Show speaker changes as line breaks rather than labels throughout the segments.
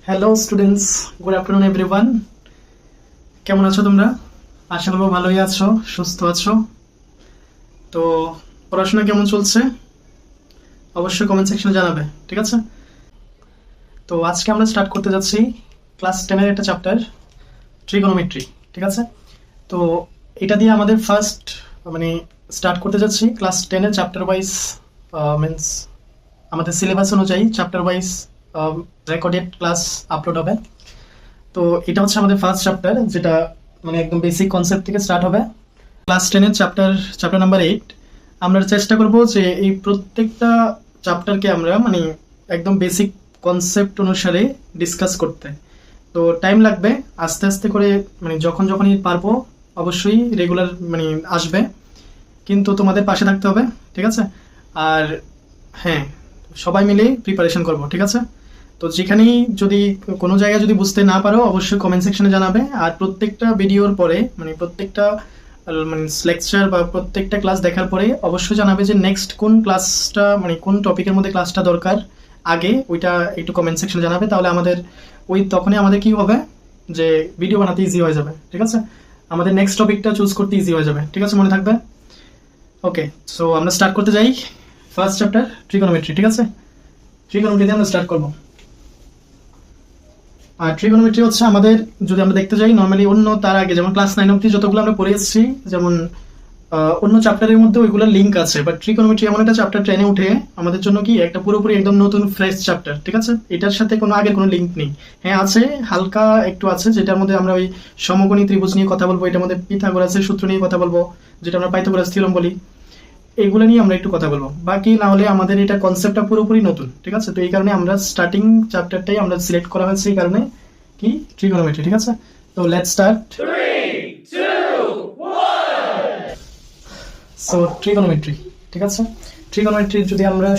Hello students, good afternoon everyone. কেমন আছো তোমরা? আশা করবো ভালোই আছো, সুস্থ আছো। তো পড়াশোনা কেমন চলছে অবশ্যই কমেন্ট সেকশনে জানাবে, ঠিক আছে? তো আজকে আমরা স্টার্ট করতে যাচ্ছি ক্লাস 10-এর একটা চ্যাপ্টার, ট্রিগোনোমেট্রি, ঠিক আছে? তো এটা দিয়ে আমাদের ফার্স্ট স্টার্ট করতে যাচ্ছি ক্লাস 10-এর চ্যাপ্টার ওয়াইজ, মিন্স আমাদের সিলেবাস অনুযায়ী chapter wise recorded class upload হবে। তো এটা হচ্ছে আমাদের ফার্স্ট চ্যাপ্টার, যেটা একদম বেসিক কনসেপ্ট থেকে স্টার্ট হবে। ক্লাস 10-এর চ্যাপ্টার নাম্বার 8। আমরা চেষ্টা করব যে এই প্রত্যেকটা চ্যাপ্টারকে আমরা একদম বেসিক কনসেপ্ট অনুসারে ডিসকাস করতে। তো টাইম লাগবে, আস্তে আস্তে করে যখনই পারবো অবশ্যই রেগুলার আসবে, কিন্তু তোমাদের পাশে থাকতে হবে, ঠিক আছে? আর হ্যাঁ, সবাই মিলে প্রিপারেশন করব, ঠিক আছে? তো যেখানেই যদি কোনো জায়গায় যদি বুঝতে না পারো অবশ্যই কমেন্ট সেকশনে জানাবে। আর প্রত্যেকটা ভিডিওর পরে প্রত্যেকটা লেকচার বা প্রত্যেকটা ক্লাস দেখার পরে অবশ্যই জানাবে যে নেক্সট কোন ক্লাসটা কোন টপিকের মধ্যে ক্লাসটা দরকার, আগে ওইটা একটু কমেন্ট সেকশনে জানাবে। তাহলে তখনই আমাদের কি হবে যে ভিডিও বানাতে ইজি হয়ে যাবে, ঠিক আছে? আমাদের নেক্সট টপিকটা চুজ করতে ইজি হয়ে যাবে, ঠিক আছে? মনে থাকবে। ওকে, সো আমরা স্টার্ট করতে যাই ফার্স্ট চ্যাপ্টার ট্রিগোনোমেট্রি, ঠিক আছে? ট্রিগোনোমেট্রি দিয়ে আমরা স্টার্ট করবো। আর ট্রিগোনোমেট্রি হচ্ছে আমাদের, যদি আমরা দেখতে যাই নর্মালি অন্য তার আগে যেমন ক্লাস 9 অবধি যতগুলো আমরা পড়ে এসেছি, যেমন অন্য চ্যাপ্টারের মধ্যে ওইগুলো লিঙ্ক আছে, বাট ট্রিগোনোমেট্রি এমন একটা চ্যাপ্টার ট্রেনে উঠে আমাদের জন্য কি একটা পুরোপুরি একদম নতুন ফ্রেশ চ্যাপ্টার, ঠিক আছে? এটার সাথে কোনো আগের কোনো লিঙ্ক নেই। হ্যাঁ আছে, হালকা একটু আছে, যেটার মধ্যে আমরা ওই সমকোণী ত্রিভুজ নিয়ে কথা বলবো, এটার মধ্যে পিথাগোরাসের সূত্র নিয়ে কথা বলবো, যেটা আমরা পাইথাগোরাস থিওরেম বলি, এগুলো নিয়ে আমরা একটু কথা বলবো। বাকি না হলে আমাদের এটা কনসেপ্টটা পুরোপুরি নতুন, ঠিক আছে? তো এই কারণে আমরা স্টার্টিং চ্যাপ্টারটাই আমরা সিলেক্ট করা হয়েছে, এই কারণে কি ট্রিগোনোমেট্রি, ঠিক আছে? তো লেটস স্টার্ট।
3, 2, 1.
সো ট্রিগোনোমেট্রি, ঠিক আছে? ট্রিগোনোমেট্রির যদি আমরা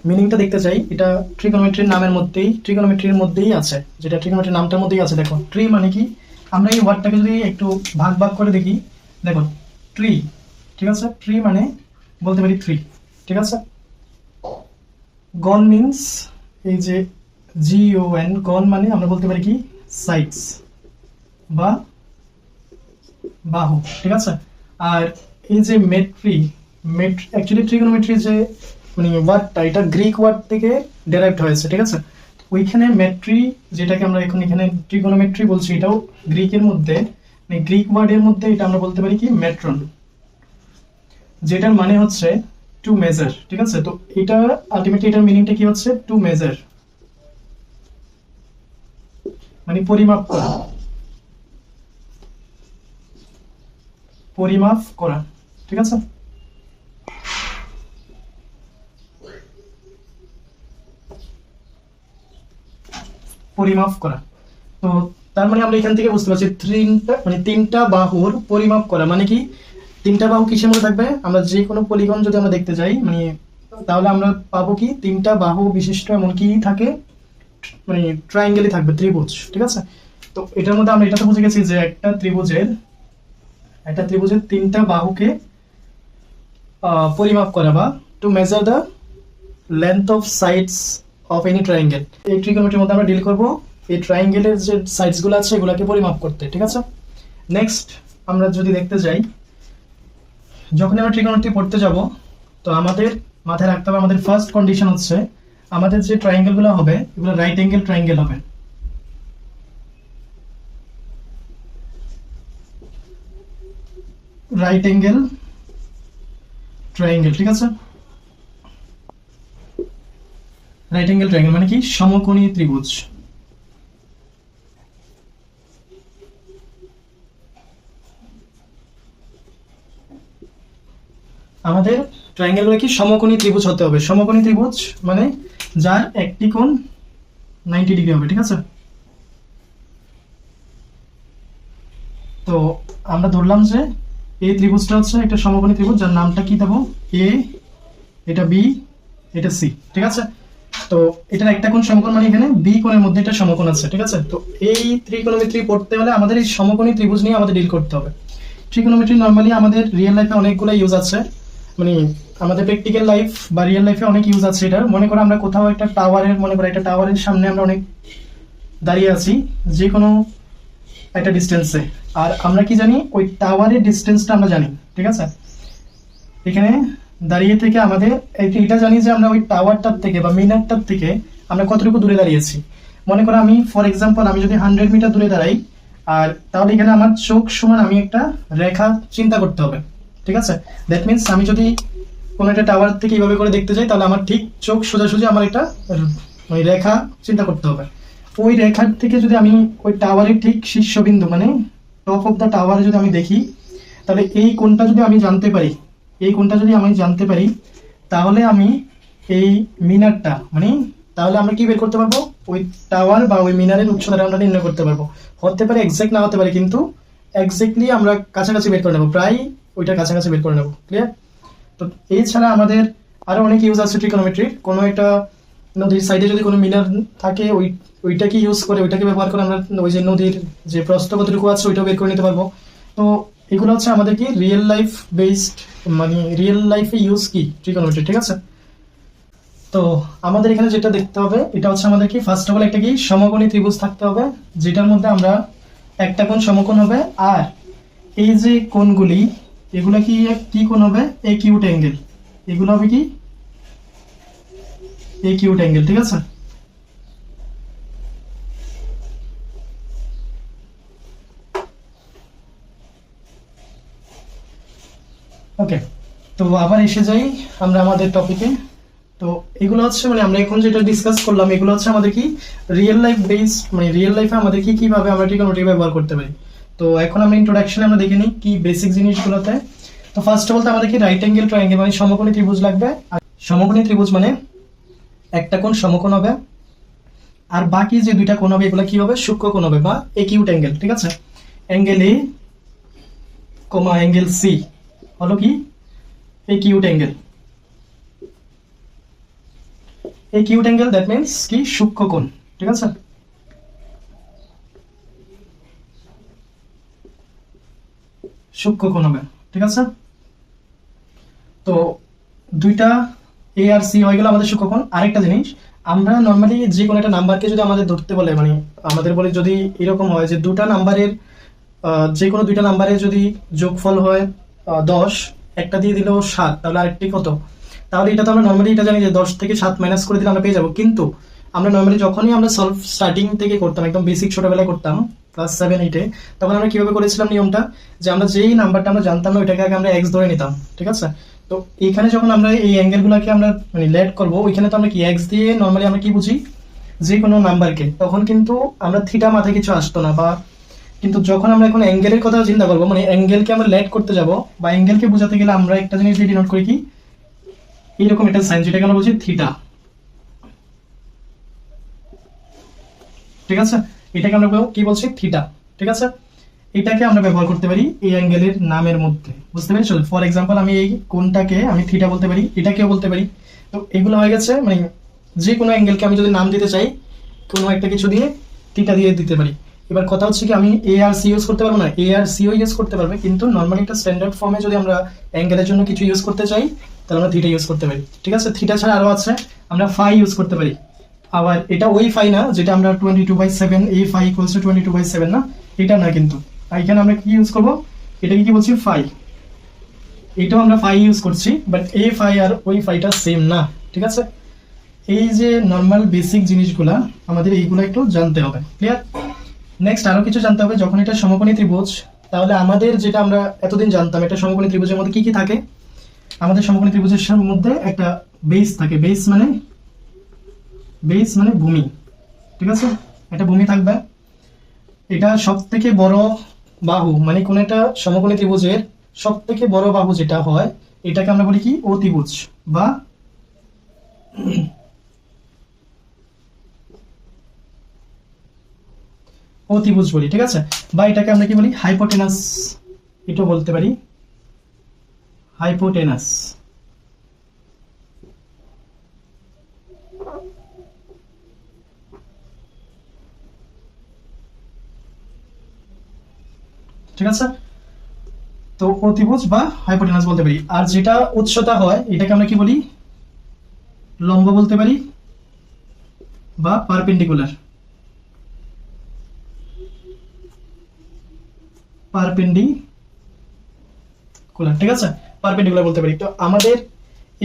মিনিংটা দেখতে চাই, এটা ট্রিগোনোমেট্রির নামের মধ্যেই, ট্রিগোনোমেট্রির মধ্যেই আছে, যেটা ট্রিগোনোমেট্রির নামটার মধ্যেই আছে। দেখো ট্রি মানে কি, আমরা এই ওয়ার্ডটাকে যদি একটু ভাগ ভাগ করে দেখি, দেখো ট্রি, ঠিক আছে? ট্রি মানে বলতে পারি 3, ঠিক আছে? গন মিন্স এই যে GON, গন মানে আমরা বলতে পারি কি সাইডস বা বাহু, ঠিক আছে? আর এই যে অ্যাকচুয়ালি ট্রিগোনোমেট্রি যে ওয়ার্ডটা, এটা গ্রিক ওয়ার্ড থেকে ডেরাইভড হয়েছে, ঠিক আছে? ওইখানে মেট্রি, যেটাকে আমরা এখন এখানে ট্রিগোনোমেট্রি বলছি, এটাও গ্রিকের মধ্যে, গ্রিক ওয়ার্ডের মধ্যে এটা আমরা বলতে পারি কি মেট্রন, যেটার মানে হচ্ছে টু মেজার, ঠিক আছে? তো এটা আলটিমেটলি এটার মিনিংটা কি হচ্ছে, টু মেজার পরিমাপ করা, পরিমাপ করা, ঠিক আছে? পরিমাপ করা। তো তার মানে আমরা এখান থেকে বুঝতে পারছি তিনটা বাহুর পরিমাপ করা মানে কি, তিনটা বাহু কিসের মধ্যে থাকবে? আমরা যে কোনো পলিগন যদি আমরা দেখতে যাই তাহলে আমরা পাবো কি তিনটা বাহু বিশিষ্ট এমন কি থাকে, ট্রায়াঙ্গেলই থাকবে, ত্রিভুজ, ঠিক আছে? তো এটার মধ্যে আমরা এটা তো বুঝে গেছি যে একটা ত্রিভুজের তিনটা বাহুকে পরিমাপ করা বা to measure the length of sides of any triangle. এই ট্রিগোনোমেট্রির মধ্যে আমরা ডিল করব এই ট্রায়াঙ্গেলের যে সাইডসগুলো আছে এগুলোকে পরিমাপ করতে, ঠিক আছে? নেক্সট আমরা যদি দেখতে যাই, যখন আমরা ট্রিগোনোমেট্রি পড়তে যাব, তো আমাদের মাথায় রাখতে হবে, আমাদের ফার্স্ট কন্ডিশন হচ্ছে আমাদের যে ট্রায়াঙ্গেলগুলো হবে এগুলো রাইট অ্যাঙ্গেল ট্রায়াঙ্গেল হবে। রাইট অ্যাঙ্গেল ট্রায়াঙ্গেল, ঠিক আছে? রাইট অ্যাঙ্গেল ট্রায়াঙ্গেল মানে কি সমকোণী ত্রিভুজ। আমাদের ট্রায়াঙ্গেলগুলো কি সমকোণী ত্রিভুজ হতে হবে। সমকোণী ত্রিভুজ মানে যার একটি কোণ 90 ডিগ্রি হবে, ঠিক আছে? তো আমরা ধরলাম যে এই ত্রিভুজটা হচ্ছে একটা সমকোণী ত্রিভুজ, যার নামটা কি দেবো, A, এটা B, এটা C, ঠিক আছে? তো এটার একটা কোণ সমকোণ মানে এখানে B কোণের মধ্যে এটা সমকোণ আছে, ঠিক আছে? তো এই ট্রিগোনোমেট্রি পড়তে হলে আমাদের এই সমকোণী ত্রিভুজ নিয়ে আমাদের ডিল করতে হবে। ট্রিগোনোমেট্রি নরমালি আমাদের রিয়েল লাইফে অনেকগুলো ইউজ আছে, আমাদের প্র্যাকটিক্যাল লাইফ বা রিয়েল লাইফে অনেক ইউজ আছে। এটা মনে করো আমরা কোথাও একটা টাওয়ারের সামনে আমরা অনেক দাঁড়িয়ে আছি যে কোনো একটা ডিস্টেন্সে, আর আমরা কি জানি ওই টাওয়ারের ডিস্টেন্সটা আমরা জানি, ঠিক আছে। এখানে দাঁড়িয়ে থেকে আমাদের এটা জানি যে আমরা ওই টাওয়ারটার থেকে বা মিনারটার থেকে আমরা কতটুকু দূরে দাঁড়িয়েছি। মনে করো আমি ফর এক্সাম্পল আমি যদি 100 মিটার দূরে দাঁড়াই, আর তাহলে এখানে আমার চোখ সমান আমি একটা রেখা চিন্তা করতে হবে, ঠিক আছে। দ্যাট মিনস আমি যদি কোনো একটা টাওয়ার থেকে এইভাবে করে দেখতে যাই, তাহলে আমার ঠিক চোখ সোজাসুজি আমার একটা ওই রেখা চিন্তা করতে হবে। ওই রেখার থেকে যদি আমি ওই টাওয়ারের ঠিক শীর্ষবিন্দু মানে টপ অফ দ্য টাওয়ারে যদি আমি দেখি, তাহলে এই কোণটা যদি আমি জানতে পারি, এই কোণটা যদি আমি জানতে পারি, তাহলে আমি এই মিনারটা মানে তাহলে আমরা কি বের করতে পারবো, ওই টাওয়ার বা ওই মিনারের উচ্চতাটা আমরা নির্ণয় করতে পারবো। হতে পারে এক্সাক্ট না হতে পারে, কিন্তু এক্স্যাক্টলি আমরা কাছাকাছি বের করে নেবো, প্রায় ওইটার কাছাকাছি বের করে নেবো। ক্লিয়ার? তো এছাড়া আমাদের আরো অনেক ইউজ আছে ট্রিকোনোমেট্রির। কোনো একটা নদীর সাইডে যদি কোনো মিনার থাকে, ওইটাকে ইউজ করে, ওইটাকে ব্যবহার করে আমরা ওই যে নদীর যে প্রস্থ কতটুকু আছে ওইটাও বের করে নিতে পারবো। তো এগুলো হচ্ছে আমাদের কি রিয়েল লাইফ বেসড, মানে রিয়েল লাইফে ইউজ কি ট্রিকোনোমেট্রি, ঠিক আছে। তো আমাদের এখানে যেটা দেখতে হবে, এটা হচ্ছে আমাদের কি ফার্স্ট অফ অল একটা কি সমকোণী ত্রিভুজ থাকতে হবে, যেটার মধ্যে আমরা একটা কোণ সমকোণ হবে, আর এই যে কোণগুলি এগুলো কি কোণ হবে, একিউট অ্যাঙ্গেল। এগুলো হবে কি একিউট অ্যাঙ্গেল, ঠিক আছে। ওকে, তো আবার এসে যাই আমরা আমাদের টপিকে। তো এগুলো হচ্ছে মানে আমরা এখন যেটা ডিসকাস করলাম, এগুলো হচ্ছে আমাদের কি রিয়েল লাইফ বেসড, মানে রিয়েল লাইফে আমাদের কি কিভাবে আমরা ট্রিগোনোমেট্রি ব্যবহার করতে পারি। তো এখন আমরা ইন্ট্রোডাকশনে আমরা দেখে নিই কি বেসিক জিনিসগুলোতে। তো ফার্স্ট অফ অল আমাদের কি রাইট অ্যাঙ্গেল ট্রায়াঙ্গেল মানে সমকোণী ত্রিভুজ লাগবে। আর সমকোণী ত্রিভুজ মানে একটা কোণ সমকোণ হবে, আর বাকি যে দুইটা কোণ হবে এগুলো কি হবে, সূক্ষ্ম কোণ হবে বা একিউট অ্যাঙ্গেল, ঠিক আছে। Angle A comma angle C হলো কি acute angle. Acute angle that means কি সূক্ষ্ম কোণ, ঠিক আছে। সূক্ষ্ম কোণ হবে, ঠিক আছে। তো দুইটা এ আর সি হয়ে গেল আমাদের সূক্ষ্ম কোণ। আরেকটা জিনিস, আমরা নর্মালি যে কোনো একটা নাম্বারকে যদি আমাদের ধরতে বলে, মানে আমাদের বলে যদি এরকম হয় যে দুটা নাম্বারের যে কোনো দুইটা নাম্বারের যদি যোগফল হয় 10, একটা দিয়ে দিল 7, তাহলে আরেকটি কত, তাহলে এটা তো আমরা নর্মালি এটা জানি যে 10 থেকে 7 মাইনাস করে দিলে আমরা পেয়ে যাবো। কিন্তু আমরা নর্মালি যখনই আমরা সলভ স্টার্টিং থেকে করতাম, একদম বেসিক ছোটবেলায় করতাম ক্লাস 7-8-এ, তখন আমরা কিভাবে করেছিলাম নিয়মটা, যে আমরা যেই নাম্বারটা আমরা জানতাম না ওইটাকে আগে আমরা এক্স ধরে নিতাম, ঠিক আছে। তো এইখানে যখন আমরা এই অ্যাঙ্গেলগুলোকে আমরা মানে লেট করবো, ওইখানে তো আমরা কি এক্স দিয়ে নর্মালি আমরা কি বুঝি যে কোনো নাম্বারকে, তখন কিন্তু আমরা থিটা মাথায় কিছু আসতো না। বা কিন্তু যখন আমরা এখন অ্যাঙ্গেলের কথা চিন্তা করবো, মানে অ্যাঙ্গেলকে আমরা লেট করতে যাব বা অ্যাঙ্গেলকে বোঝাতে গেলে আমরা একটা জিনিস দিয়ে ডিনোট করি কি এইরকম একটা সাইন, যেটাকে আমরা বলছি থিটা, ঠিক আছে। এটাকে আমরা কি বলছি থিটা, ঠিক আছে। এটাকে আমরা ব্যবহার করতে পারি এই অ্যাঙ্গেলের নামের মধ্যে, বুঝতে পেরেছো। ফর এক্সাম্পল আমি এই কোণটাকে আমি থিটা বলতে পারি, এটাকেও বলতে পারি। তো এগুলো হয়ে গেছে মানে যে কোনো অ্যাঙ্গেলকে আমি যদি নাম দিতে চাই কোনো একটা কিছু দিয়ে থিটা দিয়ে দিতে পারি। এবার কথা হচ্ছে কি আমি এ আর সি ইউজ করতে পারবো না, এ আর সিও ইউজ করতে পারবে, কিন্তু নর্মালি একটা স্ট্যান্ডার্ড ফর্মে যদি আমরা অ্যাঙ্গেলের জন্য কিছু ইউজ করতে চাই তাহলে আমরা থিটা ইউজ করতে পারি, ঠিক আছে। থিটা ছাড়া আরো আছে, আমরা ফাই ইউজ করতে পারি। আবার এটা ওই ফাই না যেটা আমরা 22/7, এই ফাই ইকুয়ালস টু 22/7 না, এটা না। কিন্তু এখানে আমরা কি ইউজ করবো, এটাকে কি বলছি ফাই, এটাও আমরা ফাই ইউজ করছি, বাট এই ফাই আর ওই ফাইটা সেম না, ঠিক আছে। এই যে নর্মাল বেসিক জিনিসগুলা আমাদের এইগুলো একটু জানতে হবে, ক্লিয়ার। নেক্সট আরো কিছু জানতে হবে, যখন এটা সমকোণী ত্রিভুজ, তাহলে আমাদের যেটা আমরা এতদিন জানতাম এটা সমকোণী ত্রিভুজের মধ্যে কি কি থাকে, আমাদের সমকোণী ত্রিভুজের মধ্যে একটা বেস থাকে, বেস মানে ভূমি, ঠিক আছে। একটা ভূমি থাকবে, এটা সব থেকে বড় বাহু, মানে কোন একটা সমকোণী ত্রিভুজের সব থেকে বড় বাহু যেটা হয় এটাকে আমরা বলি কি অতিভুজ বা অতিভুজ বলি, ঠিক আছে। বা এটাকে আমরা কি বলি হাইপোটেনাস, এটাও বলতে পারি হাইপোটেনাস, ঠিক আছে। তো অতিভুজ বা হাইপোটেনাস বলতে পারি। আর যেটা উচ্চতা হয় এটাকে আমরা কি বলি লম্ব বলতে পারি বা পারপেন্ডিকুলার, পারপেন্ডিকুলার, ঠিক আছে, পারপেন্ডিকুলার বলতে পারি। তো আমাদের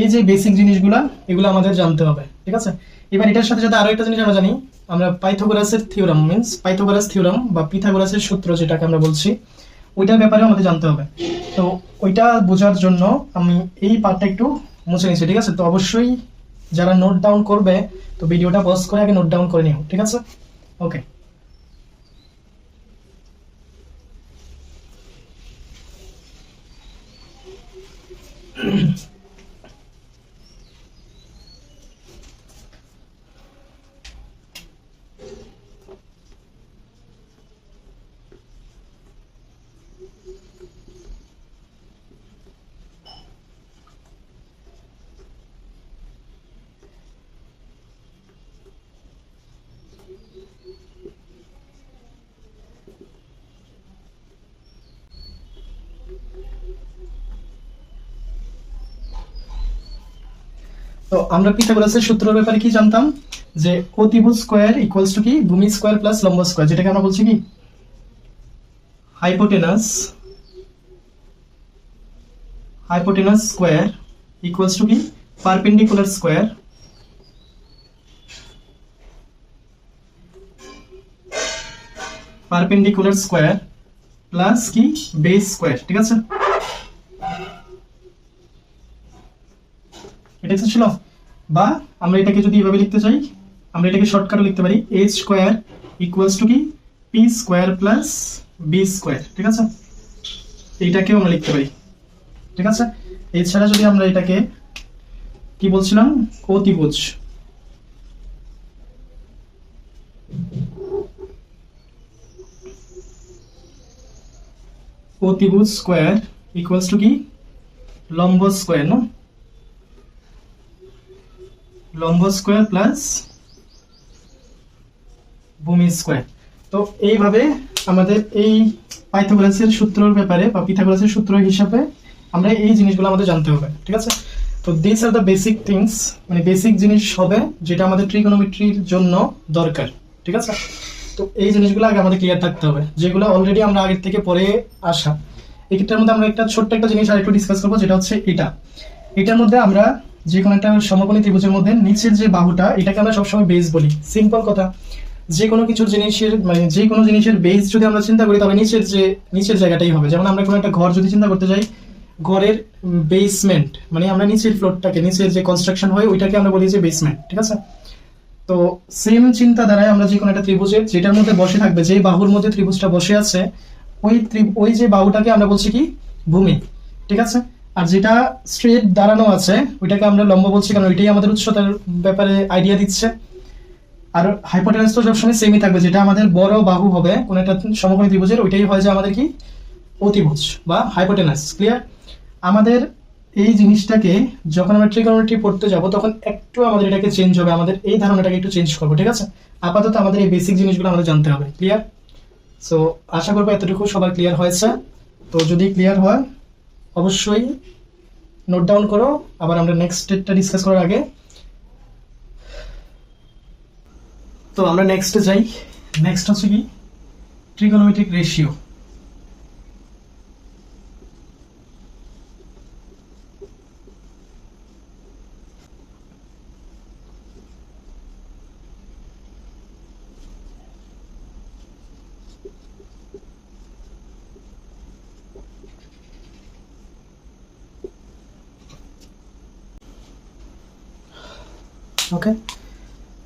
এই যে বেসিক জিনিসগুলা এগুলো আমাদের জানতে হবে, ঠিক আছে। এবার এটার সাথে সাথে আরো একটা জিনিস আমরা জানি, আমরা পাইথাগোরাসের থিওরাম পাইথাগোরাস থিওরাম বা পিথাগোরাসের সূত্র যেটাকে আমরা বলছি, ওইটার ব্যাপারে আমাদের জানতে হবে। তো ওইটা বোঝার জন্য আমি এই পার্টটা একটু মুছে নিচ্ছি, ঠিক আছে। তো অবশ্যই যারা নোট ডাউন করবে তো ভিডিওটা পজ করে আগে নোট ডাউন করে নিও, ঠিক আছে, ওকে। তো আমরা পিথাগোরাসের সূত্রের ব্যাপারে কি জানতাম, যে অতিভুজ স্কয়ার ইকুয়ালস টু কি ভূমি স্কয়ার প্লাস লম্ব স্কয়ার, যেটাকে আমরা বলছি কি হাইপোটেনাস স্কয়ার ইকুয়ালস টু কি পারপেন্ডিকুলার স্কয়ার প্লাস কি বেস স্কয়ার, ঠিক আছে। এটা ছিল, বা আমরা এটাকে যদি এভাবে লিখতে চাই, আমরা এটাকে শর্টকাটে লিখতে পারি a স্কয়ার ইকুয়ালস টু কি p square plus b square, ঠিক আছে। এইটাকেও আমরা লিখতে পারি, ঠিক আছে। এছাড়া যদি আমরা এটাকে কি বলছিলাম, অতিভুজ স্কয়ার ইকুয়ালস টু কি লম্ব স্কয়ার, না, লম্ব স্কয়ার প্লাস ভূমি স্কয়ার। তো এইভাবে আমাদের এই পাইথাগোরাসের সূত্রের ব্যাপারে বা পিথাগোরাসের সূত্র হিসাবে আমরা এই জিনিসগুলো আমাদের জানতে হবে, ঠিক আছে। তো this are the basic things, মানে বেসিক জিনিস হবে যেটা আমাদের ট্রিগোনোমেট্রির জন্য দরকার, ঠিক আছে। তো এই জিনিসগুলো আগে আমাদের ক্লিয়ার থাকতে হবে, যেগুলো অলরেডি আমরা আগের থেকে পড়ে আসা। এটার মধ্যে আমরা একটা ছোট্ট একটা জিনিস আরেকটু ডিসকাস করবো, যেটা হচ্ছে এটার মধ্যে আমরা যে কোনো একটা সমকোণী ত্রিভুজের মধ্যে নিচের যে বাহুটা, এটাকে আমরা সবসময় বেস বলি। সিম্পল কথা, যে কোনো কিছুর জিনিসের মানে যে কোনো জিনিসের বেস যদি আমরা চিন্তা করি তবে নিচের জায়গাটাই হবে। যেমন আমরা কোনো একটা ঘর যদি চিন্তা করতে যাই, ঘরের বেসমেন্ট মানে আমরা নিচের ফ্লোরটাকে, নিচের যে কনস্ট্রাকশন হয় ওইটাকে আমরা বলি যে বেসমেন্ট, ঠিক আছে। তো সেম চিন্তা দ্বারাই আমরা যে কোনো একটা ত্রিভুজের যেটার মধ্যে বসে থাকবে, যে বাহুর মধ্যে ত্রিভুজটা বসে আছে, ওই যে বাহুটাকে আমরা বলছি কি ভূমি, ঠিক আছে। আর যেটা স্ট্রেট দাঁড়ানো আছে ওইটাকে আমরা লম্ব বলছি, কারণ ওইটাই আমাদের উচ্চতার ব্যাপারে আইডিয়া দিচ্ছে। আর হাইপোটেনাস তো সবসময় সেমই থাকবে, যেটা আমাদের বড় বাহু হবে কোন একটা সমকোণী ত্রিভুজের, ওইটাই হয় যে আমাদের কি অতিভুজ বা হাইপোটেনাস। ক্লিয়ার? আমাদের এই জিনিসটাকে যখন আমরা ট্রিগোনোমেট্রি পড়তে যাব তখন একটু আমাদের এটাকে চেঞ্জ হবে, আমাদের এই ধারণাটাকে একটু চেঞ্জ করবো, ঠিক আছে। আপাতত আমাদের এই বেসিক জিনিসগুলো আমাদের জানতে হবে। ক্লিয়ার? সো আশা করবো এতটুকু সবার ক্লিয়ার হয়েছে। তো যদি ক্লিয়ার হয় অবশ্যই নোট ডাউন করো। আবার আমরা নেক্সট স্টেপটা ডিসকাস করার আগে তো আমরা নেক্সটে যাই। নেক্সট হচ্ছে কি ট্রিগোনোমেট্রিক রেশিও। ওকে,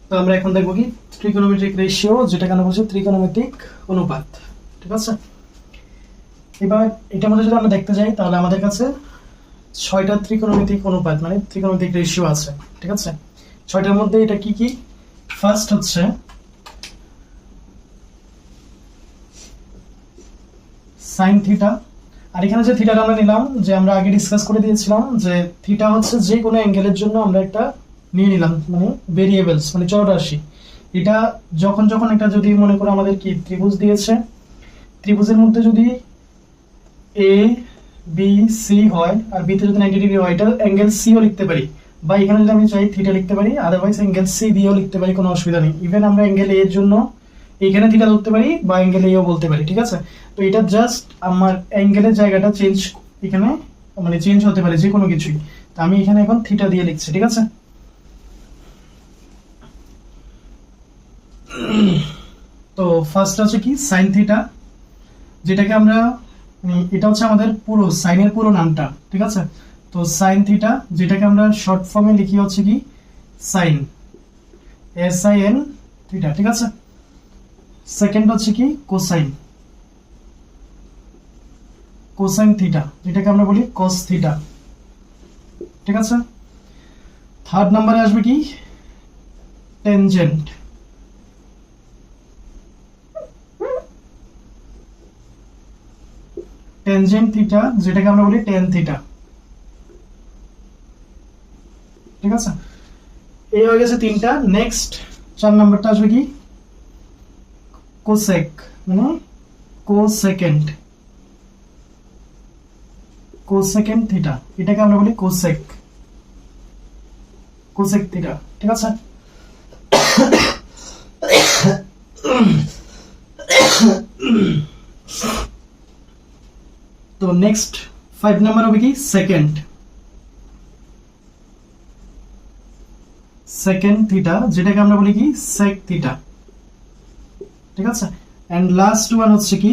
তো আমরা এখন দেখবো কি ট্রিগোনোমেট্রিক রেশিও, যেটা কেন বলছি ত্রিকোণমিতিক অনুপাত, ঠিক আছে। এবার এটার মধ্যে যদি আমরা দেখতে যাই তাহলে আমাদের কাছে 6টা ত্রিকোণমিতিক অনুপাত মানে ত্রিকোণমিতিক রেশিও আছে, ঠিক আছে। 6টার মধ্যে এটা কি কি? ফার্স্ট হচ্ছে সাইন থিটা। আর এখানে যে থিটাটা আমরা নিলাম, যে আমরা আগে ডিসকাস করে দিয়েছিলাম যে থিটা হচ্ছে যে কোনো অ্যাঙ্গেলের জন্য আমরা একটা নিয়ে নিলাম, মানে ভেরিয়েবলস মানে চলরাশি। এটা যখন যখন এটা যদি মনে করো আমাদের কি ত্রিভুজ দিয়েছে, ত্রিভুজের মধ্যে যদি এ বি সি হয় আর বি তে যদি 90 ডিগ্রি হয়, এটা অ্যাঙ্গেল সিও লিখতে পারি, বা এখানে যদি আমি চাই থিটা লিখতে পারি, আদারওয়াইজ অ্যাঙ্গেল সি দিয়েও লিখতে পারি, কোনো অসুবিধা নেই। ইভেন আমরা অ্যাঙ্গেল এ এর জন্য এইখানে থিটা ধরতে পারি বা অ্যাঙ্গেল এও বলতে পারি, ঠিক আছে। তো এটা জাস্ট আমার অ্যাঙ্গেলের জায়গাটা চেঞ্জ, এখানে মানে চেঞ্জ হতে পারে যে কোনো কিছুই। তো আমি এখানে এখন থিটা দিয়ে লিখছি, ঠিক আছে। তো ফার্স্ট আছে কি সাইন থিটা, যেটাকে আমরা এটা হচ্ছে আমাদের পুরো সাইনের পুরো নামটা, ঠিক আছে। তো সাইন থিটা, যেটাকে আমরা শর্ট ফর্মে লিখি হচ্ছে কি সাইন, SIN থিটা, ঠিক আছে। সেকেন্ড হচ্ছে কি কোসাইন, কোসাইন থিটা, যেটাকে আমরা বলি কস থিটা, ঠিক আছে। থার্ড নাম্বারে আসবে কি টেনজেন্ট, টেনজেন্ট থিটা, যেটাকে আমরা বলি টেন থিটা, ঠিক আছে। এই হয়ে গেছে তিনটা। নেক্সট 4 নাম্বারটা আসবে কি কোসেক, মানে কোসেকেন্ড, কোসেকেন্ড থিটা, এটাকে আমরা বলি কোসেক, কোসেক থিটা, ঠিক আছে। তো নেক্সট 5 নাম্বার হবে কি সেকেন্ড, সেকেন্ড থিটা, যেটাকে আমরা বলি কি সেক থিটা, ঠিক আছে। এন্ড লাস্ট ওয়ান হচ্ছে কি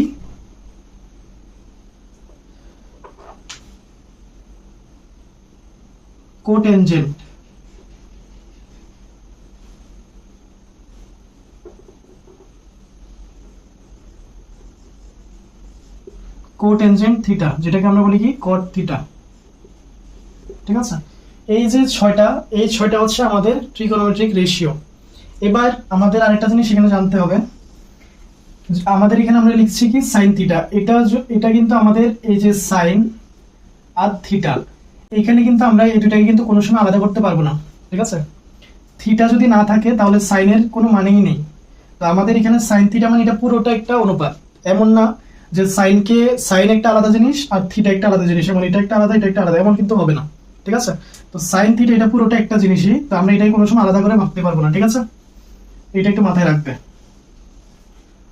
কোটেনজেন্ট, কোটেনজেন্ট থিটা, যেটাকে আমরা বলি কি কট থিটা, ঠিক আছে। এই যে ছয়টা, এই ছয়টা হচ্ছে আমাদের ট্রিগোনোমেট্রিক রেশিও। এবার আমাদের আরেকটা জিনিস এখানে জানতে হবে, আমাদের এখানে আমরা লিখছি কি সাইন থিটা, এটা কিন্তু আমাদের এই যে সাইন আর থিটা, এখানে কিন্তু আমরা এই দুটাকে কিন্তু কোনো সময় আলাদা করতে পারবো না, ঠিক আছে। থিটা যদি না থাকে তাহলে সাইনের কোনো মানেই নেই। তো আমাদের এখানে সাইন থিটা মানে এটা পুরোটা একটা অনুপাত, এমন না যে সাইন একটা আলাদা জিনিস আর থিটা একটা আলাদা জিনিস, এমন এটা একটা আলাদা এটা একটা আলাদা, এমন কিন্তু হবে না, ঠিক আছে। তো সাইন থিটা এটা পুরোটা একটা জিনিসই, তো আমরা এটাই কোনো সময় আলাদা করে ভাবতে পারবো না, ঠিক আছে। এটা একটু মাথায় রাখবে।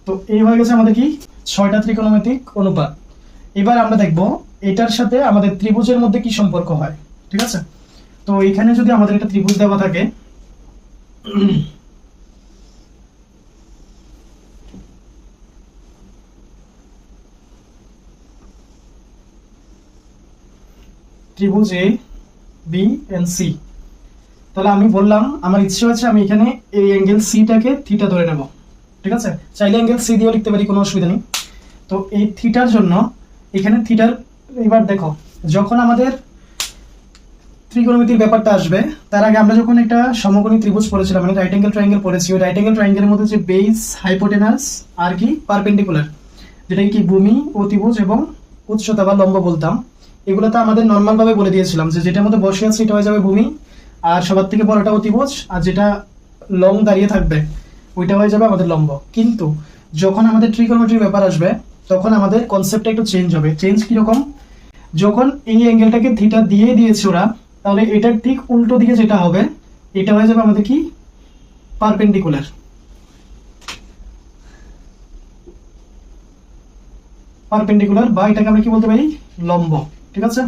তো এই হয়ে গেছে আমাদের কি 6টা ত্রিকোণমিতিক অনুপাত। এবার আমরা দেখব এটার সাথে আমাদের ত্রিভুজের মধ্যে কি সম্পর্ক হয়, ঠিক আছে। তো এখানে যদি আমাদের একটা ত্রিভুজ দেওয়া থাকে, ত্রিভুজ A B and C, তাহলে আমি বললাম আমার ইচ্ছে হচ্ছে আমি এখানে এই অ্যাঙ্গেল সিটাকে থিটা ধরে নেব, ঠিক আছে। চাইলে অ্যাঙ্গেল সি দিয়েও লিখতে পারি, কোনো অসুবিধা নেই। তো এই থিটার জন্য এখানে থিটার, এবার দেখো যখন আমাদের ত্রিকোণমিতির ব্যাপারটা আসবে তার আগে আমরা যখন একটা সমকোণী ত্রিভুজ পড়েছিলাম, মানে রাইট অ্যাঙ্গেল ট্রায়াঙ্গেল পড়েছি, ওই রাইট অ্যাঙ্গেল ট্রায়াঙ্গেলের মধ্যে যে বেস, হাইপোটেনাস আর কি পারপেন্ডিকুলার, যেটাকে কি ভূমি, অতিভুজ এবং উচ্চতা বা লম্ব বলতাম, এগুলো তো আমাদের নর্মাল ভাবে বলে দিয়েছিলাম যে যেটার মধ্যে বসে আছে এটা হয়ে যাবে ভূমি, আর সবার থেকে বড়টা অতিভুজ, আর যেটা লং দাঁড়িয়ে থাকবে ওইটা হয়ে যাবে আমাদের লম্ব। কিন্তু যখন আমাদের ট্রিগোনোমেট্রির ব্যাপার আসবে তখন আমাদের কনসেপ্টটা একটু চেঞ্জ হবে। চেঞ্জ কিরকম, যখন এই অ্যাঙ্গেলটাকে থিটা দিয়ে দিয়েছে ওরা, তাহলে এটার ঠিক উল্টো দিকে যেটা হবে এটা হয়ে যাবে আমাদের কি পারপেন্ডিকুলার, পারপেন্ডিকুলার বা এটাকে আমরা কি বলতে পারি লম্ব, ঠিক আছে।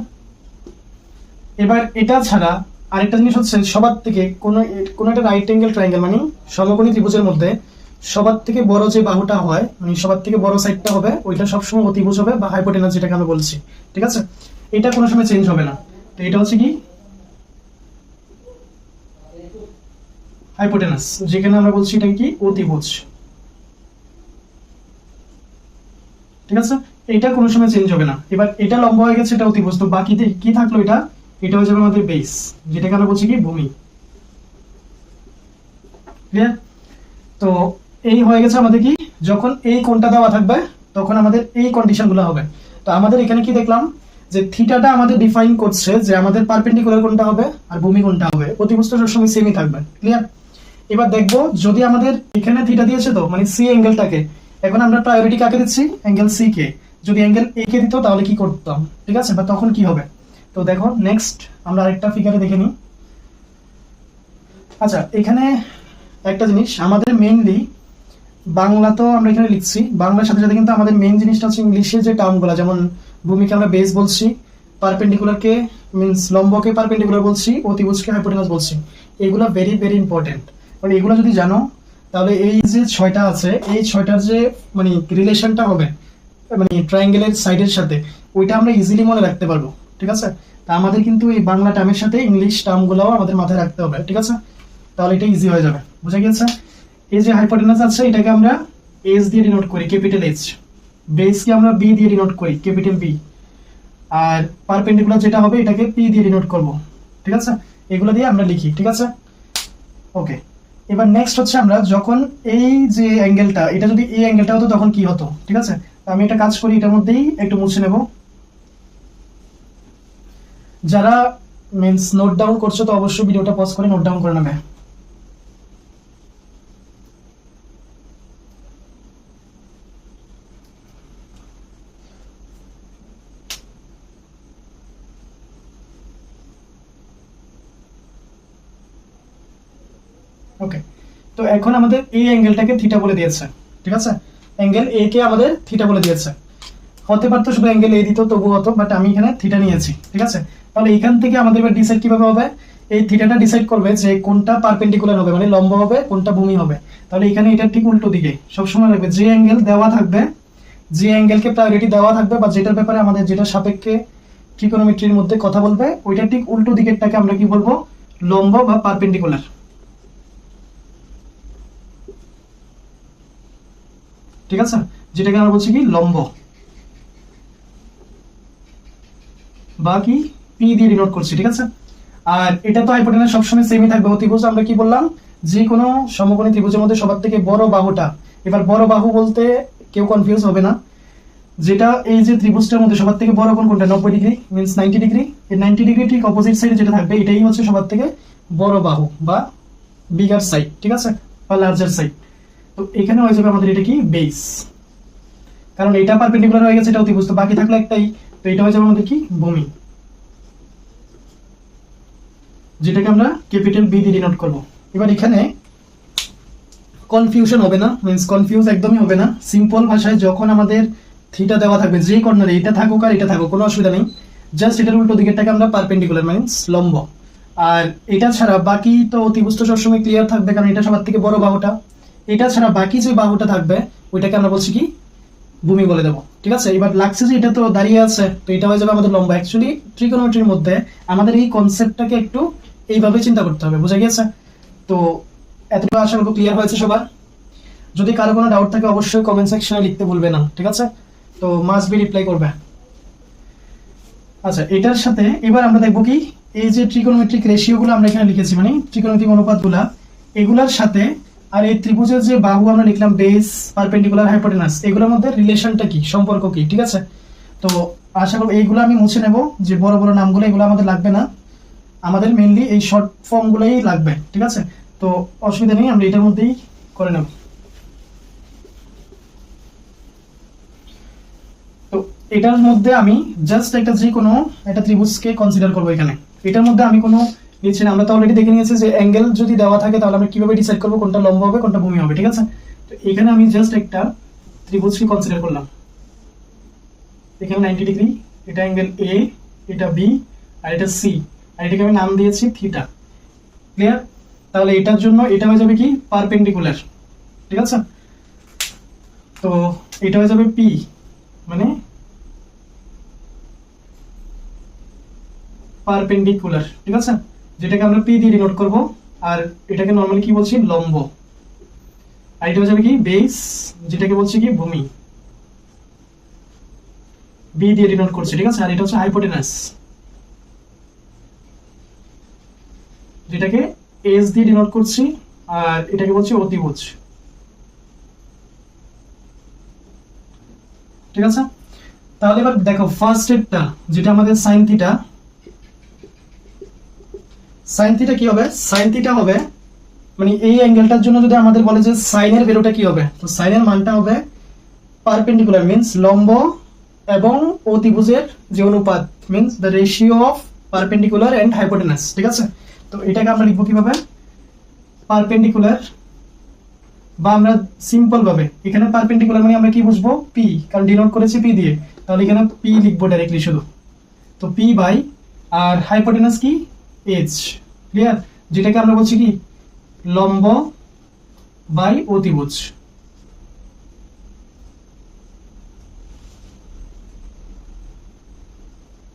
এবার এটা ছাড়া আরেকটা জিনিস হচ্ছে সবার থেকে কোন একটা রাইট অ্যাঙ্গেল ট্রায়াঙ্গেল মানে সমকোণী ত্রিভুজের মধ্যে সবার থেকে বড় যে বাহুটা হয়, মানে সবার থেকে বড় সাইডটা হবে ওইটা সবসময় অতিভুজ হবে বা হাইপোটেনাস, যেটাকে আমরা বলছি, ঠিক আছে। এটা কোনো সময় চেঞ্জ হবে না। তো এটা হচ্ছে কি হাইপোটেনাস, যেখানে আমরা বলছি এটা কি অতিভুজ, ঠিক আছে। এটা কোনো সময় চেঞ্জ হবে না। এবার এটা লম্ব হয়ে গেছে, এটা অতিভুজ, তো বাকি কি থাকলো, এটা হয়ে যাবে আমাদের বেস, যেটাকে আমরা বলছি কি ভূমি, ক্লিয়ার। তো এই হয়ে গেছে আমাদের কি, যখন এই কোণটা দেওয়া থাকবে তখন আমাদের এই কন্ডিশনগুলো হবে। তো আমাদের এখানে কি দেখলাম যে থিটাটা আমাদের ডিফাইন করছে যে আমাদের পারপেন্ডিকুলার কোণটা হবে আর ভূমি কোণটা হবে, অতিভুজ তো সবসময় সেমই থাকবে, ক্লিয়ার। এবার দেখবো যদি আমাদের এখানে থিটা দিয়েছে, তো মানে সি অ্যাঙ্গেলটাকে, এখন আমরা প্রায়োরিটি কাকে দিচ্ছি, অ্যাঙ্গেল সি কে। যদি অ্যাঙ্গেল এ কে দিত তাহলে কি করতাম, ঠিক আছে, বা তখন কি হবে। তো দেখো নেক্সট আমরা আরেকটা ফিগারে দেখে নিই। আচ্ছা, এখানে একটা জিনিস আমাদের মেইনলি বাংলা তো আমরা এখানে লিখছি, বাংলার সাথে সাথে কিন্তু আমাদের মেইন জিনিসটা হচ্ছে ইংলিশে যে টার্মগুলো, যেমন ভূমিকে আমরা বেস বলছি, পারপেন্ডিকুলারকে মিন্স লম্বকে পারপেন্ডিকুলার বলছি, অতিভুজকে হাইপোটেনাস বলছি। এগুলো ভেরি ভেরি ইম্পর্টেন্ট। মানে এগুলো যদি জানো তাহলে এই যে 6টা আছে, এই 6টার যে মানে রিলেশনটা হবে মানে ট্রায়াঙ্গেলের সাইডের সাথে, ওইটা আমরা ইজিলি মনে রাখতে পারবো। ঠিক আছে, তা আমাদের কিন্তু এই বাংলা টার্মের সাথে ইংলিশ টার্মগুলোও আমাদের মাথায় রাখতে হবে। ঠিক আছে, তাহলে এটা ইজি হয়ে যাবে। বুঝা গেছে? এই যে হাইপোটেনাস আছে এটাকে আমরা এস দিয়ে ডিনোট করি, ক্যাপিটাল এইচ। বেসকে আমরা বি দিয়ে ডিনোট করি, ক্যাপিটাল বি। আর পারপেন্ডিকুলার যেটা হবে এটাকে পি দিয়ে ডিনোট করব। ঠিক আছে, এগুলো দিয়ে আমরা লিখি। ঠিক আছে, ওকে। এবার নেক্সট হচ্ছে আমরা যখন এই যে অ্যাঙ্গেলটা, এটা যদি এই অ্যাঙ্গেলটা হতো তখন কি হতো। ঠিক আছে, আমি একটা কাজ করি, এটার মধ্যেই একটু মুছে নেব। যারা মিন্স নোট ডাউন করছো তো অবশ্যই ভিডিওটা পজ করে নোট ডাউন করে নেবে। ওকে, তো এখন আমাদের এই অ্যাঙ্গেলটাকে থিটা বলে দিয়েছে। ঠিক আছে, অ্যাঙ্গেল এ কে আমাদের থিটা বলে দিয়েছে। হতে পারতো শুধু অ্যাঙ্গেল এ দিত তবু হতো, বাট আমি এখানে থিটা নিয়েছি। ঠিক আছে, তাহলে এখান থেকে আমাদের এবার ডিসাইড কিভাবে হবে, এই থিটাটা ডিসাইড করবে যে কোনটা পারপেন্ডিকুলার হবে মানে লম্ব হবে, কোনটা ভূমি হবে। তাহলে এখানে এটা ঠিক উল্টো দিকে সবসময় রাখবে। যে অ্যাঙ্গেল দেওয়া থাকবে, যে অ্যাঙ্গেলকে প্রায়োরিটি দেওয়া থাকবে বা যেটার ব্যাপারে আমাদের যেটা সাপেক্ষে ট্রিকোনোমেট্রির মধ্যে কথা বলবে, ওইটা ঠিক উল্টো দিকেরটাকে আমরা কি বলবো, লম্ব বা পারপেন্ডিকুলার। ঠিক আছে, যেটাকে আমরা বলছি কি লম্ব বা কি পি দিয়ে ডিনোট করছি। ঠিক আছে, আর এটা তো হাইপোটেনাস সবসময় সেমই থাকবে। অতিভুজ আমরা কি বললাম, যে কোনো সমকোণী ত্রিভুজের মধ্যে সবার থেকে বড় বাহুটা। এবার বড় বাহু বলতে কেউ কনফিউজ হবে না, যেটা এই যে ত্রিভুজটার মধ্যে সবার থেকে বড় কোণ কোনটা, 90 ডিগ্রি মিন্স 90 ডিগ্রি। এই 90 ডিগ্রি ঠিক অপোজিট সাইডে যেটা থাকবে এটাই হচ্ছে সবার থেকে বড় বাহু বা বিগার সাইড। ঠিক আছে, বা লার্জার সাইড। তো এখানে হয়ে যাবে আমাদের এটা কি বেস, কারণ এটা পারপেন্ডিকুলার হয়ে গেছে, এটা অতিভুজ, তো বাকি থাকলো একটাই, তো এটা হয়ে যাবে আমাদের কি ভূমি, যেটাকে আমরা ক্যাপিটাল বি দিয়ে ডিনোট করব। এবার এখানে কনফিউশন হবে না, মিন্স কনফিউজ একদমই হবে না। সিম্পল ভাষায় যখন আমাদের থিটা দেওয়া থাকবে, যে কর্নারে এটা থাকুক আর এটা থাকুক কোনো অসুবিধা নেই, জাস্ট এটার উল্টো দিকেরটাকে আমরা পারপেন্ডিকুলার মিন্স লম্ব। আর এটা ছাড়া বাকি তো অতিভুজ তো সবসময় ক্লিয়ার থাকবে, কারণ এটা সবার থেকে বড় বাহুটা। এটা ছাড়া বাকি যে বাহুটা থাকবে ওইটাকে আমরা বলছি কি ভূমি বলে দেবো। ঠিক আছে, এবার লাগছে যে এটা তো দাঁড়িয়ে আছে, তো এটা হয়ে যাবে আমাদের লম্ব। অ্যাকচুয়ালি ট্রিগোনোমেট্রির মধ্যে আমাদের এই কনসেপ্টটাকে একটু এইভাবে চিন্তা করতে হবে। বুঝা গিয়েছে? তো এতটুকু আশা করব ক্লিয়ার হয়েছে সবার। যদি কারো কোনো ডাউট থাকে অবশ্যই কমেন্ট সেকশনে লিখতে ভুলবে না। ঠিক আছে, তো মাস্ট বি রিপ্লাই করবে। আচ্ছা, এটার সাথে এবার আমরা দেখবো কি এই যে ট্রিগোনোমেট্রিক রেশিওগুলো আমরা এখানে লিখেছি, মানে ট্রিগোনোমেট্রিক অনুপাতগুলা, এগুলার সাথে আর এই ত্রিভুজের যে বাহু আমরা লিখলাম বেস, পারপেন্ডিকুলার, হাইপোটেনাস, এগুলোর মধ্যে রিলেশনটা কি, সম্পর্ক কি। ঠিক আছে, তো আশা করব এইগুলো আমি মুছে নেব, যে বড় বড় নামগুলো এগুলো আমাদের লাগবে না, আমাদের মেইনলি এই শর্ট ফর্মগুলোই লাগবে। ঠিক আছে, তো অসুবিধা নেই, আমরা এটার মধ্যেই করে নেব। তো এটার মধ্যে আমি জাস্ট একটা যে কোনো একটা ত্রিভুজকে কনসিডার করবো এখানে। এটার মধ্যে আমি কোনো নিচ্ছি না, আমরা তো অলরেডি দেখে নিয়েছি যে অ্যাঙ্গেল যদি দেওয়া থাকে তাহলে আমরা কিভাবে ডিসাইড করবো কোনটা লম্ব হবে কোনটা ভূমি হবে। ঠিক আছে, তো এখানে আমি জাস্ট একটা ত্রিভুজকে কনসিডার করলাম। এখানে 90 ডিগ্রি, এটা অ্যাঙ্গেল এ, এটা বি, আর এটা সি, আর এটাকে আমি নাম দিয়েছি থিটা। ক্লিয়ার? তাহলে এটার জন্য এটা হয়ে যাবে কি পারপেন্ডিকুলার। ঠিক আছে, তো এটা হয়ে যাবে পি, মানে পারপেন্ডিকুলার। ঠিক আছে, যেটাকে আমরা পি দিয়ে ডিনোট করব, আর এটাকে নরমালি কি বলছি লম্ব। আর এটা হয়ে যাবে কি বেস, যেটাকে বলছি কি ভূমি, বি দিয়ে ডিনোট করছি। ঠিক আছে, আর এটা হচ্ছে হাইপোটেনাস, যেটাকে এস দিয়ে ডিনোট করছি, আর এটাকে বলছি অতিভুজ। ঠিক আছে, তাহলে এবার দেখো ফার্স্ট স্টেপটা যেটা আমাদের সাইন থিটা। সাইন থিটা কি হবে, সাইন থিটা হবে মানে এই অ্যাঙ্গেলটার জন্য যদি আমাদের বলে যে সাইনের ভ্যালুটা কি হবে, তো সাইনের মানটা হবে পারপেন্ডিকুলার মিন্স লম্ব এবং অতিভুজের যে অনুপাত means the ratio of perpendicular and hypotenuse. ঠিক আছে, তো এটাকে আমরা লিখবো কিভাবে, পারপেন্ডিকুলার বা আমরা সিম্পল ভাবে এখানে পারপেন্ডিকুলার মানে আমরা কি বুঝবো, পি, কারণ ডিনোট করেছি পি দিয়ে, তাহলে এখানে পি লিখবো ডাইরেক্টলি শুধু। তো পি বাই, আর হাইপোটেনাস কি, এইচ, ক্লিয়ার, যেটাকে আমরা বলছি কি লম্ব বাই অতিভুজ।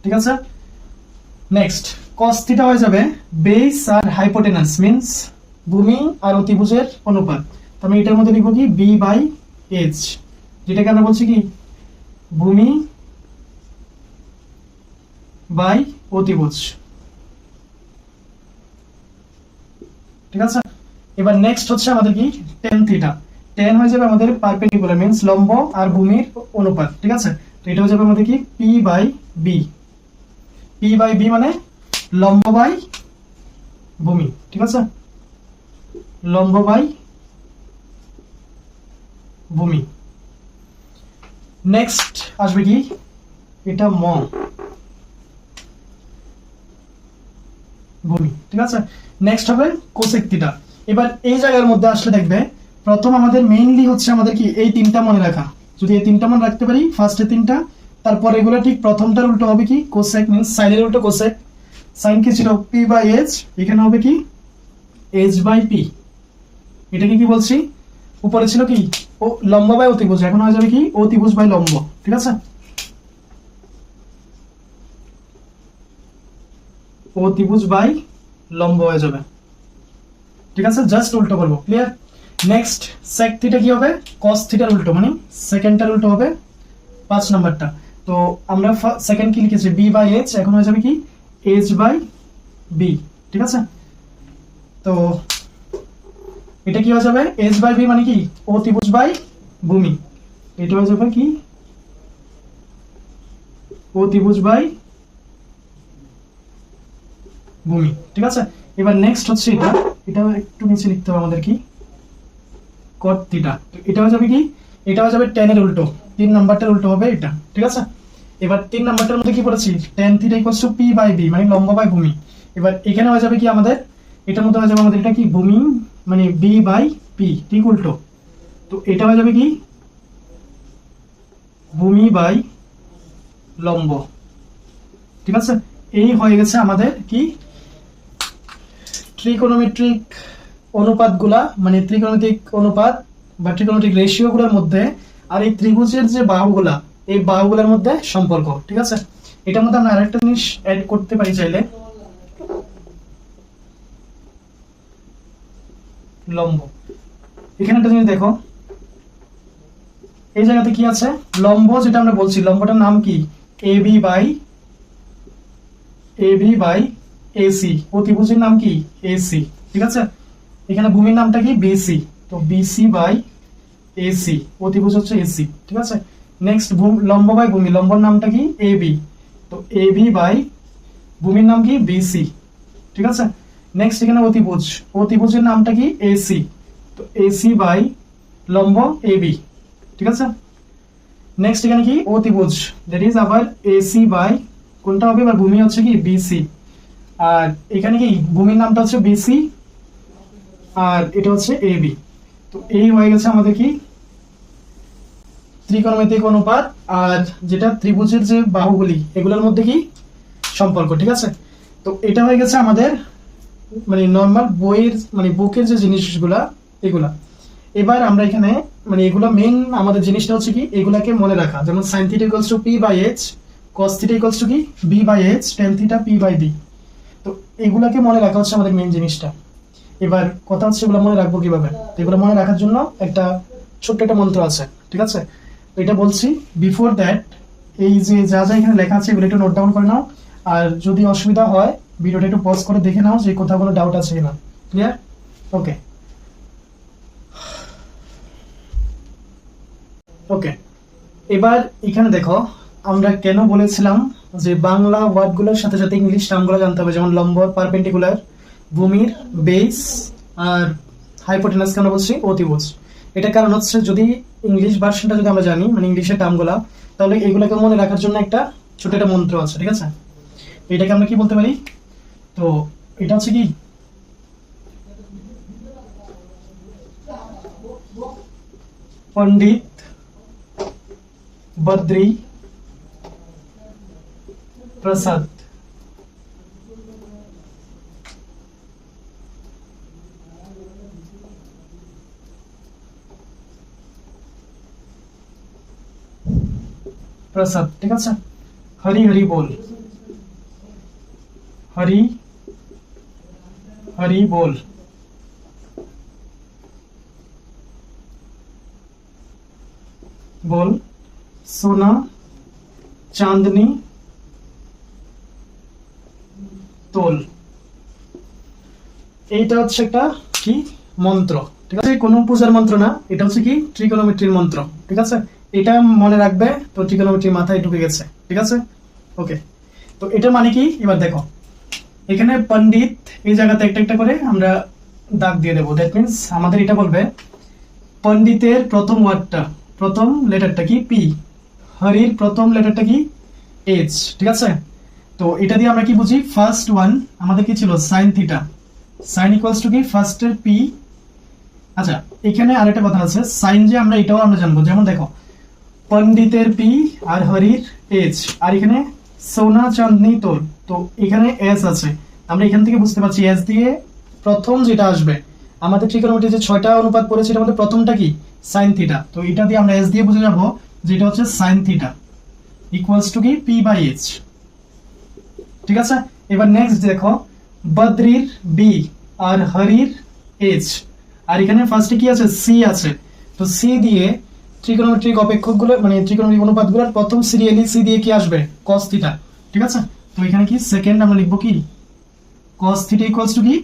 ঠিক আছে, নেক্সট cos থিটা হয়ে যাবে বেস আর হাইপোটেনাস মিন্স ভূমি আর অতিভুজের অনুপাত। তো আমি এটার মধ্যে লিখবো কি বি বাই এইচ, যেটাকে আমরা বলছি কি ভূমি বাই অতিভুজ। ঠিক আছে, এবার নেক্সট হচ্ছে আমাদের কি tan থিটা। tan হয়ে যাবে আমাদের পারপেন্ডিকুলার মিন্স লম্ব আর ভূমির অনুপাত। ঠিক আছে, তো এটা হয়ে যাবে আমাদের কি P by B. P by B মানে লম্ব বাই ভূমি। ঠিক আছে, লম্ব বাই ভূমি। নেক্সট আসবে কি এটা ম ভূমি। ঠিক আছে, নেক্সট হবে কোসেক থিটা। এবার এই জায়গার মধ্যে আসলে দেখবে প্রথম আমাদের মেইনলি হচ্ছে আমাদের কি এই তিনটা মনে রাখা। যদি এই তিনটা মনে রাখতে পারি, ফার্স্টে তিনটা, তারপর এগুলো ঠিক প্রথমটার উল্টো হবে কি কোসেক মিন্স সাইনের উল্টো কোসেক। সাইন কি ছিল পি বাই এইচ, এখানে হবে কি এইচ বাই পি। এটাকে কি বলছি, উপরে ছিল কি ও লম্ব বাই অতিভুজ, এখন হয়ে যাবে কি অতিভুজ বাই লম্ব। ঠিক আছে, অতিভুজ বাই লম্ব হয়ে যাবে। ঠিক আছে, জাস্ট উল্টো করবো, ক্লিয়ার। নেক্সট sec থিটা কি হবে cos থিটার উল্টো, মানে সেকেন্ডটার উল্টো হবে 5 নাম্বারটা। তো আমরা সেকেন্ড কি লিখেছি b বাই h, এখন হয়ে যাবে কি h বাই b। ঠিক আছে, তো এটা কি হয়ে যাবে h বাই b মানে কি অতিভুজ বাই ভূমি। এটা হয়ে যাবে কি অতিভুজ বাই ভূমি। ঠিক আছে, এবার নেক্সট হচ্ছে এটা, এটা একটু নিচে লিখতে হবে আমাদের কি cot থিটা। এটা হয়ে যাবে কি এটা হয়ে যাবে tan এর উল্টো, 3 নাম্বারটার উল্টো হবে এটা। ঠিক আছে, এবার 3 নাম্বারটার মধ্যে কি পড়েছি tan theta equals to p by b মানে লম্ব বাই ভূমি। এবার এখানে হয়ে যাবে কি আমাদের এটার মধ্যে হয়ে যাবে আমাদের এটা কি ভূমি মানে b বাই p, ঠিক উল্টো। তো এটা হয়ে যাবে কি ভূমি বাই লম্ব। ঠিক আছে, এই হয়ে গেছে আমাদের কি ট্রিকোনোমেট্রিক অনুপাতগুলা, মানে ত্রিকোণমিতিক অনুপাত বা ট্রিকোনোমেট্রিক রেশিও গুলোর মধ্যে আর এই ত্রিভুজের যে বাহুগুলা, এই বাহুগুলোর মধ্যে সম্পর্ক। ঠিক আছে, এটার মধ্যে আমরা আরেকটা জিনিস অ্যাড করতে পারি চাইলে, লম্ব। এখানে একটা জিনিস দেখো, এই জায়গাতে কি আছে লম্ব, যেটা আমরা বলছি লম্বটার নাম কি এবি বাই এসি, অতিভুজের নাম কি এসি। ঠিক আছে, এখানে ভূমির নামটা কি বিসি, তো বিসি বাই এসি, অতিভুজ হচ্ছে এসি। ঠিক আছে, নেক্সট লম্ব বাই ভূমি, লম্বর নামটা কি এবি, তো এবি বাই ভূমির নাম কি বিসি। ঠিক আছে, নেক্সট এখানে অতিভুজ, অতিভুজের নামটা কি এসি, তো এসি বাই লম্ব এবি। ঠিক আছে, নেক্সট এখানে কি অতিভুজ, দ্যাট ইজ আবার এসি বাই কোনটা হবে এবার ভূমি হচ্ছে কি বিসি, আর এখানে কি ভূমির নামটা হচ্ছে বিসি আর এটা হচ্ছে এবি। তো এই হয়ে গেছে আমাদের কি ত্রিকোণমিতিক অনুপাত আর যেটা ত্রিভুজের যে বাহুগুলি এগুলোর মধ্যে কি সম্পর্ক। ঠিক আছে, তো এটা হয়ে গেছে আমাদের মানে নর্মাল বইয়ের মানে বুকের যে জিনিসগুলা এগুলা। এবার আমরা এখানে মানে এগুলা মেইন আমাদের জিনিসটা হচ্ছে কি এগুলাকে মনে রাখা, যেমন sin θ = p by h, cos θ = কি b by h, tan θ p by b। তো এগুলাকে মনে রাখা হচ্ছে আমাদের মেইন জিনিসটা। এবার কথা হচ্ছে এগুলো মনে রাখবো কিভাবে, তো এগুলো মনে রাখার জন্য একটা ছোট্ট একটা মন্ত্র আছে। ঠিক আছে, তো এটা বলছি বিফোর দ্যাট এই যে যা যা এখানে লেখা আছে এগুলো একটু নোট ডাউন করে নাও, আর যদি অসুবিধা হয় ভিডিওটা একটু পজ করে দেখে নাও যে কোথাও কোনো ডাউট আছে কিনা। ক্লিয়ার? ওকে ওকে, এবার এখানে দেখো আমরা কেন বলেছিলাম যে বাংলা ওয়ার্ডগুলোর সাথে সাথে ইংলিশ টার্মগুলো জানতে হবে, যেমন লম্ব, পারপেন্ডিকুলার, ভূমির, বেস আর হাইপোটেনাসকে আমরা বলছি অতিভুজ। এটা কারণ হচ্ছে যদি ইংলিশ ভার্সনটা যদি আমরা জানি মানে ইংলিশের টার্মগুলো, তাহলে এগুলোকে মনে রাখার জন্য একটা ছোট একটা মন্ত্র আছে। ঠিক আছে, এটাকে আমরা কি বলতে পারি, তো এটা হচ্ছে কি पंडित बद्री प्रसाद। प्रसाद ठीक আছে। हरि हरि बोल, हरि हरि बोल। बोल सोना चांदनी তোল। এইটা হচ্ছে একটা কি মন্ত্র, ঠিক আছে? কোনো পূজার মন্ত্র না, এটা হচ্ছে কি ট্রিগোনোমেট্রির মন্ত্র, ঠিক আছে? এটা মনে রাখবে, তো ট্রিগোনোমেট্রি মাথায় ঢুকে গেছে, ঠিক আছে? ওকে, তো এটা মানে কি এবার দেখো, এখানে পণ্ডিত এই জায়গাতে একটা একটা করে আমরা দাগ দিয়ে দেবো। দ্যাট মিন্স আমাদের এটা বলবে পণ্ডিতের প্রথম ওয়ার্ডটা, প্রথম লেটারটা কি পি, হরির প্রথম লেটারটা কি এইচ, ঠিক আছে? তো এটা দিয়ে আমরা কি বুঝি, ফার্স্ট ওয়ান আমাদের কি ছিল sine theta, sine equals to কি ফার্স্টের পি। আচ্ছা এখানে আরেকটা কথা আছে, সাইন যে আমরা এটাও আমরা জানবো, যেমন দেখো পণ্ডিতের পি আর হরির এইচ, আর এখানে সোনা চাঁদনি তোল, তো এখানে এস আছে, আমরা এখান থেকে বুঝতে পারছি এস দিয়ে প্রথম যেটা আসবে আমাদের ট্রিগোনোমেট্রি যে 6টা অনুপাত পড়েছে এর মধ্যে প্রথমটা কি সাইন থিটা, তো এটা দিয়ে আমরা এস দিয়ে বুঝে যাবো যেটা হচ্ছে সাইন থিটা ইকুয়ালস টু কি পি বাই এইচ, ঠিক আছে? এবার নেক্সট দেখো বদ্রির বি আর হরির এইচ, আর এখানে ফার্স্টে কি আছে সি আছে, তো সি দিয়ে ট্রিগোনোমেট্রিক অপেক্ষকগুলো মানে ট্রিগোনোমেট্রিক অনুপাতগুলোর প্রথম সিরিয়ালি সি দিয়ে কি আসবে cos থিটা, ঠিক আছে? তো এখানে কি সেকেন্ড আমরা লিখবো কি cos থিটা ইকুয়ালস টু কি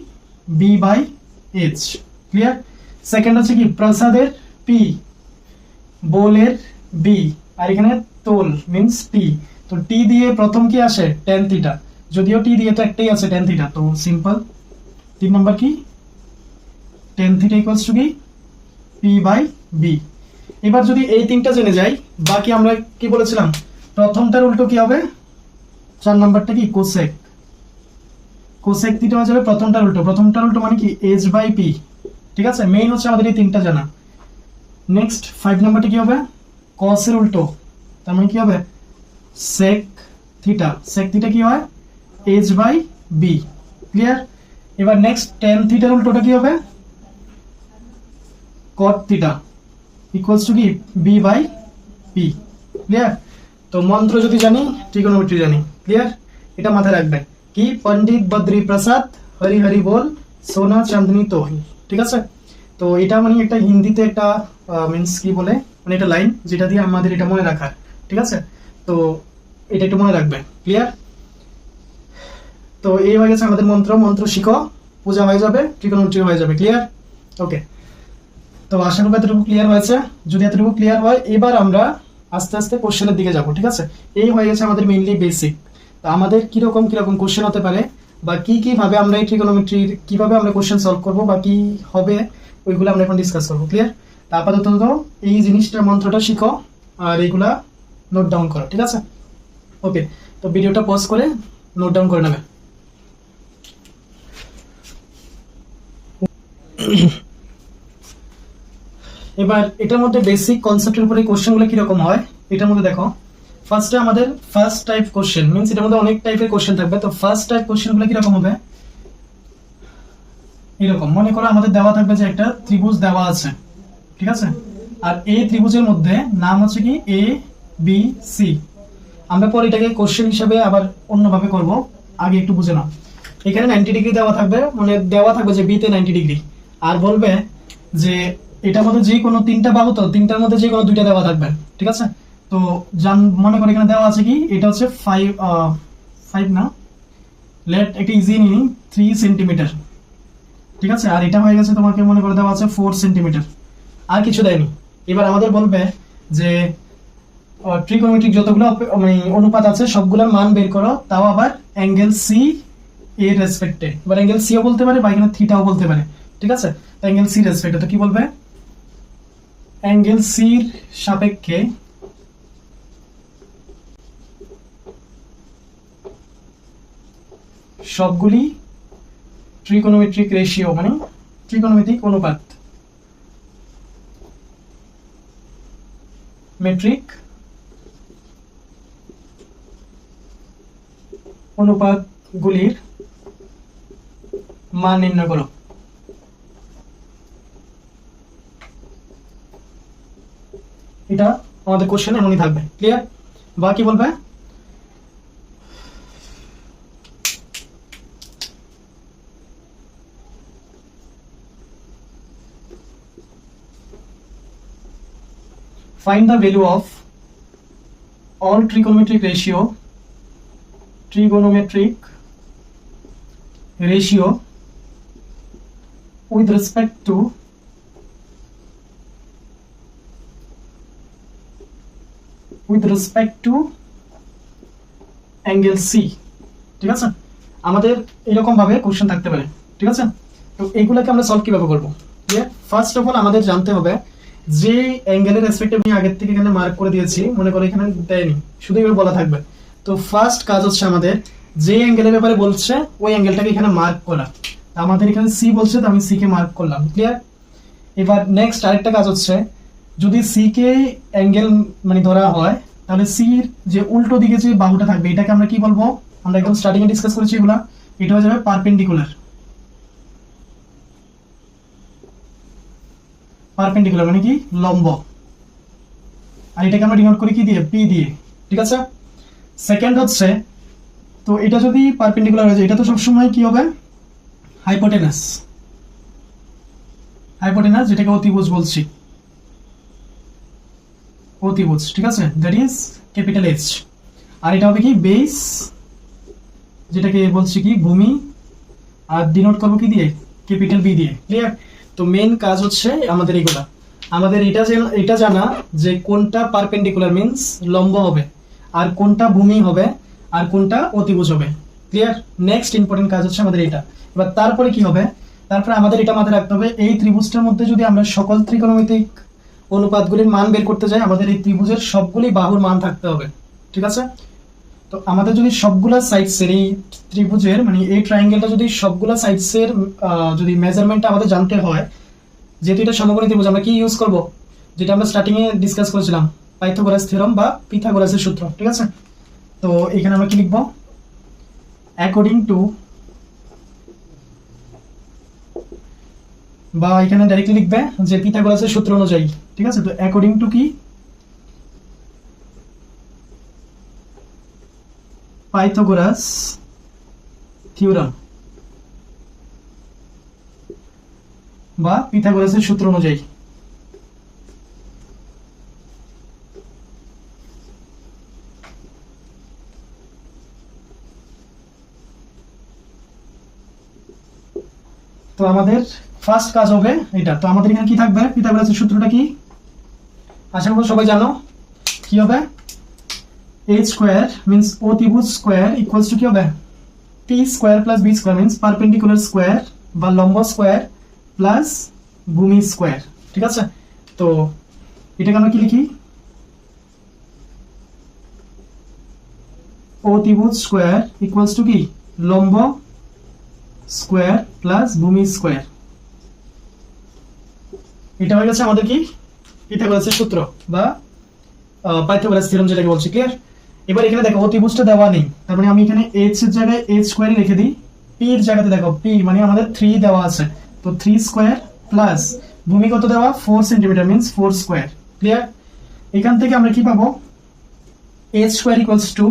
B by H, clear? Second হচ্ছে কি প্রসাদের পি, বোলের বি, আর এখানে তোল মিন্স পি, তো টি দিয়ে প্রথম কি আসে tan থিটা, যদিও টি দিয়ে তো একটাই আছে tan থিটা, তো সিম্পল 3 নাম্বার কি tan থিটা ইকুয়ালস টু কি পি বাই বি। এবার যদি এই তিনটা জেনে যাই, বাকি আমরা কি বলেছিলাম প্রথমটার উল্টো কি হবে, 4 নাম্বারটা কি কোসেক, কোসেক থিটা হয়ে যাবে প্রথমটার উল্টো, প্রথমটার উল্টো মানে কি এইচ বাই পি, ঠিক আছে? মেইন হচ্ছে আমাদের এই তিনটা জানা। নেক্সট 5 নাম্বারটা কি হবে cos এর উল্টো, তার মানে কি হবে sec থিটা, sec থিটা কি হয় h বাই b, ক্লিয়ার? এবার নেক্সট tan থিটার উল্টোটা কি হবে cot থিটা ইকুয়ালস টু কি b বাই p, ক্লিয়ার? তো মন্ত্র যদি জানি ট্রিগোনোমেট্রি জানি, ক্লিয়ার? এটা মাথায় রাখবে কি পণ্ডিত বদ্রি প্রসাদ হরি হরি বল সোনা চাঁদনি তোল, ঠিক আছে? তো এটা মানে একটা হিন্দিতে একটা মিন্স কি বলে মানে এটা লাইন যেটা দিয়ে আমাদের এটা মনে রাখার, ঠিক আছে? তো এটা একটু মনে রাখবে, ক্লিয়ার? তো এই হয়ে গেছে আমাদের মন্ত্র, মন্ত্র শিখো, পূজা হয়ে যাবে, ট্রিগোনোমেট্রি হয়ে যাবে, ক্লিয়ার? ওকে, তো আশা করি এতটুকু ক্লিয়ার হয়েছে। যদি এতটুকু ক্লিয়ার হয় এবার আমরা আস্তে আস্তে কোশ্চেনের দিকে যাব, ঠিক আছে? এই হয়ে গেছে আমাদের মেইনলি বেসিক। তো আমাদের কিরকম কিরকম কোশ্চেন হতে পারে বা কি কি ভাবে আমরা এই ট্রিগোনোমেট্রির কিভাবে আমরা কোশ্চেন সলভ করব বা কি হবে ওইগুলো আমরা এখন ডিসকাস করবো, ক্লিয়ার? তা আপাতত এই জিনিসটার মন্ত্রটা শিখো আর এইগুলা নোট ডাউন করো, ঠিক আছে? ওকে, তো ভিডিওটা পজ করে নোট ডাউন করে নেবে। এবার এটার মধ্যে বেসিক কনসেপ্টের উপরে কোশ্চেনগুলো কিরকম হয় এটার মধ্যে দেখো, ফার্স্টে আমাদের ফার্স্ট টাইপ কোশ্চেন মিন্স এটার মধ্যে অনেক টাইপের কোশ্চেন থাকবে। তো ফার্স্ট টাইপ কোশ্চেনগুলো কিরকম হবে এরকম, মনে করো আমাদের দেওয়া থাকবে যে একটা ত্রিভুজ দেওয়া আছে, ঠিক আছে? আর এই ত্রিভুজের মধ্যে নাম হচ্ছে কি এ বি সি, আমরা পরে এটাকে কোশ্চেন হিসেবে আবার অন্যভাবে করব, আগে একটু বুঝে নাও। এখানে 90 ডিগ্রি দেওয়া থাকবে, মানে দেওয়া থাকবে যে বি তে 90 ডিগ্রি, আর বলবে যে এটার মধ্যে যে কোনো তিনটা বাহু, তো তিনটার মধ্যে যে কোনো দুইটা দেওয়া থাকবে, ঠিক আছে? তো মনে করে এখানে দেওয়া আছে কি এটা হচ্ছে 5 না, লেট একটা ইজি নিই 3 সেন্টিমিটার, ঠিক আছে? আর এটা হয়ে গেছে তোমাকে মনে করে দেওয়া আছে 4 সেন্টিমিটার, আর কিছু দেয়নি। এবার আমাদের বলবে যে ট্রিগোনোমেট্রিক যতগুলো মানে অনুপাত আছে সবগুলোর মান বের করো, তাও আবার অ্যাঙ্গেল সি এর রেসপেক্টে। এবার অ্যাঙ্গেল সিও বলতে পারে বা এখানে থিটাও বলতে পারে, ঠিক আছে? তো অ্যাঙ্গেল সি রেসপেক্টে তো কি বলবে অ্যাঙ্গেল সির সাপেক্ষে সবগুলি ট্রিগোনোমেট্রিক রেশিও মানে ট্রিগোনোমেট্রিক অনুপাত মেট্রিক অনুপাতগুলির মান নির্ণয় করো। এটা আমাদের কোশ্চেন এমনই থাকবে, ক্লিয়ার? বা কি বলবে, find the value of all trigonometric ratio with respect to angle C। ঠিক আছে, আমাদের এরকম ভাবে কোশ্চেন থাকতে পারে। ঠিক আছে, তো এইগুলোকে আমরা সলভ কিভাবে করব? ফার্স্ট অফ অল আমাদের জানতে হবে যে অ্যাঙ্গেলের রেসপেক্টে আমি আগের থেকে এখানে মার্ক করে দিয়েছি, মনে করো এখানে দেয়নি, শুধু এভাবে বলা থাকবে। তো ফার্স্ট কাজ হচ্ছে আমাদের যে অ্যাঙ্গেলের ব্যাপারে বলছে ওই অ্যাঙ্গেলটাকে এখানে মার্ক করা। আমাদের এখানে সি বলছে, তো আমি সি কে মার্ক করলাম, ক্লিয়ার? এবার নেক্সট আরেকটা কাজ হচ্ছে, যদি সি কে অ্যাঙ্গেল মানে ধরা হয়, তাহলে সির যে উল্টো দিকে যে বাহুটা থাকবে এটাকে আমরা কি বলবো? আমরা একদম স্টার্টিং এ ডিসকাস করেছি এগুলা, এটা হয়ে যাবে পারপেন্ডিকুলার। পারপেন্ডিকুলার মানে কি? লম্ব। আর এটাকে আমরা ডিনোট করি কি দিয়ে? পি দিয়ে। ঠিক আছে, সেকেন্ড হচ্ছে, তো এটা যদি পারপেন্ডিকুলার হয়ে যায়, এটা তো সবসময় কি হবে? হাইপোটেনাস, যেটাকে অতিভুজ বলছি, অতিভুজ। ঠিক আছে, দ্যাট ইজ ক্যাপিটাল এইচ। আর এটা হবে কি? বেস, যেটাকে বলছি কি? ভূমি। আর ডিনোট করবো কি দিয়ে? ক্যাপিটাল বি দিয়ে, ক্লিয়ার? তো মেইন কাজ হচ্ছে আমাদের এগুলা, আমাদের এটা জানা যে কোনটা পারপেন্ডিকুলার মিন্স লম্ব হবে, আর কোনটা ভূমি হবে, আর কোনটা অতিভুজ হবে, ক্লিয়ার? নেক্সট ইম্পর্টেন্ট কাজ হচ্ছে আমাদের এটা। এবার তারপরে কি হবে? তারপরে আমাদের এটা মাথায় রাখতে হবে, এই ত্রিভুজটার মধ্যে যদি আমরা সকল ত্রিকোণমিতিক অনুপাতগুলির মান বের করতে যাই, আমাদের এই ত্রিভুজের সবগুলি বাহুর মান থাকতে হবে। ঠিক আছে, তো আমাদের যদি সবগুলা সাইডসের এই ত্রিভুজের মানে এই ট্রায়াঙ্গেলটা যদি সবগুলা সাইডসের যদি মেজারমেন্টটা আমাদের জানতে হয়, যেহেতু এটা সমকোণী ত্রিভুজ, আমরা কি ইউজ করব? যেটা আমরা স্টার্টিং এ ডিসকাস করেছিলাম, পাইথাগোরাস থিওরেম বা পিথাগোরাসের সূত্র। ঠিক আছে, তো এখানে আমরা কি লিখব? অ্যাকর্ডিং টু, বা এখানে ডাইরেক্টলি লিখবে যে পিথাগোরাসের সূত্র অনুযায়ী। ঠিক আছে, তো অ্যাকর্ডিং টু কি? পাইথাগোরাস থিওরেম বা পিথাগোরাসের সূত্র অনুযায়ী। তো আমাদের ফার্স্ট কাজ হবে এটা। তো আমাদের এখানে কি থাকবে? পিথাগোরাসের সূত্রটা কি? আশা করি সবাই জানো। কি হবে? h স্কয়ার মিন্স অতিভুজ স্কয়ার ইকুয়ালস টু কি হবে? p square plus b square means perpendicular square বা লম্ব স্কয়ার প্লাস ভূমি স্কয়ার। ঠিক আছে, তো এটাকে আমরা কি লিখি? অতিভুজ স্কয়ার ইকুয়ালস টু কি? লম্ব স্কয়ার প্লাস ভূমি স্কয়ার। এটা হয়ে গেছে আমাদের কি? পিথাগোরাসের সূত্র বা পাইথাগোরাস থিওরেম যেটাকে বলছি, ক্লিয়ার? এবার এখানে দেখো অতিভুজটা দেওয়া নেই, তার মানে আমি এখানে h এর জায়গায় h স্কয়ারই লিখে দিই। p এর জায়গাতে দেখো p মানে আমাদের 3 দেওয়া আছে, তো 3 স্কয়ার প্লাস ভূমি কত দেওয়া? 4 সেন্টিমিটার মিন্স 4 স্কয়ার, ক্লিয়ার? এখান থেকে আমরা কি পাবো? h স্কয়ার ইকুয়ালস টু,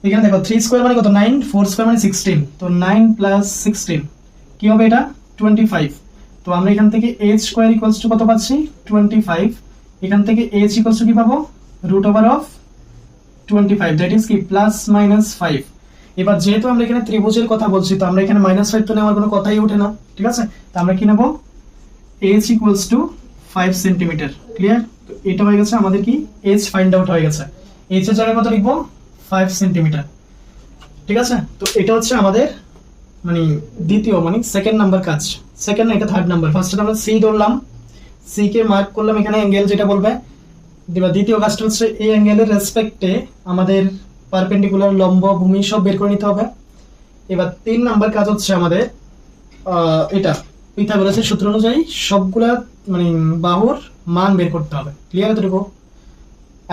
এখানে দেখো 3 স্কয়ার মানে কত? 9, 4 স্কয়ার মানে 16, তো 9 প্লাস 16 কি হবে? এটা 25। তো আমরা এখান থেকে h স্কয়ার ইকুয়ালস টু কত পাচ্ছি? 25। এখান থেকে h ইকুয়ালস টু কি পাবো? Root over of 25, that is কি? Plus minus 5। এবার যেহেতু আমরা এখানে ত্রিভুজের কথা বলছি, তো আমরা এখানে -5 তো নেওয়ার কোনো কথাই ওঠে না। ঠিক আছে, তো আমরা কি নেব? h equals to 5 centimetre, clear? তো এটা হয়ে গেছে আমাদের কি? h ফাইন্ড আউট হয়ে গেছে। h এর জায়গায় কত লিখবো? 5 সেন্টিমিটার। ঠিক আছে, তো এটা হচ্ছে আমাদের মানে দ্বিতীয় মানে সেকেন্ড নাম্বার কাজ। সেকেন্ড না, এটা থার্ড নাম্বার। ফার্স্টে আমরা সি ধরলাম, সি কে মার্ক করলাম, এখানে অ্যাঙ্গেল যেটা বলবে। দ্বিতীয় কাজটা হচ্ছে এই অ্যাঙ্গেলের রেসপেক্টে আমাদের পারপেন্ডিকুলার, লম্ব, ভূমি সব বের করে নিতে হবে। এবার 3 নাম্বার কাজ হচ্ছে আমাদের এটা পিথাগোরাসের সূত্র অনুযায়ী সবগুলা মানে বাহুর মান বের করতে হবে। ক্লিয়ার এতটুকু?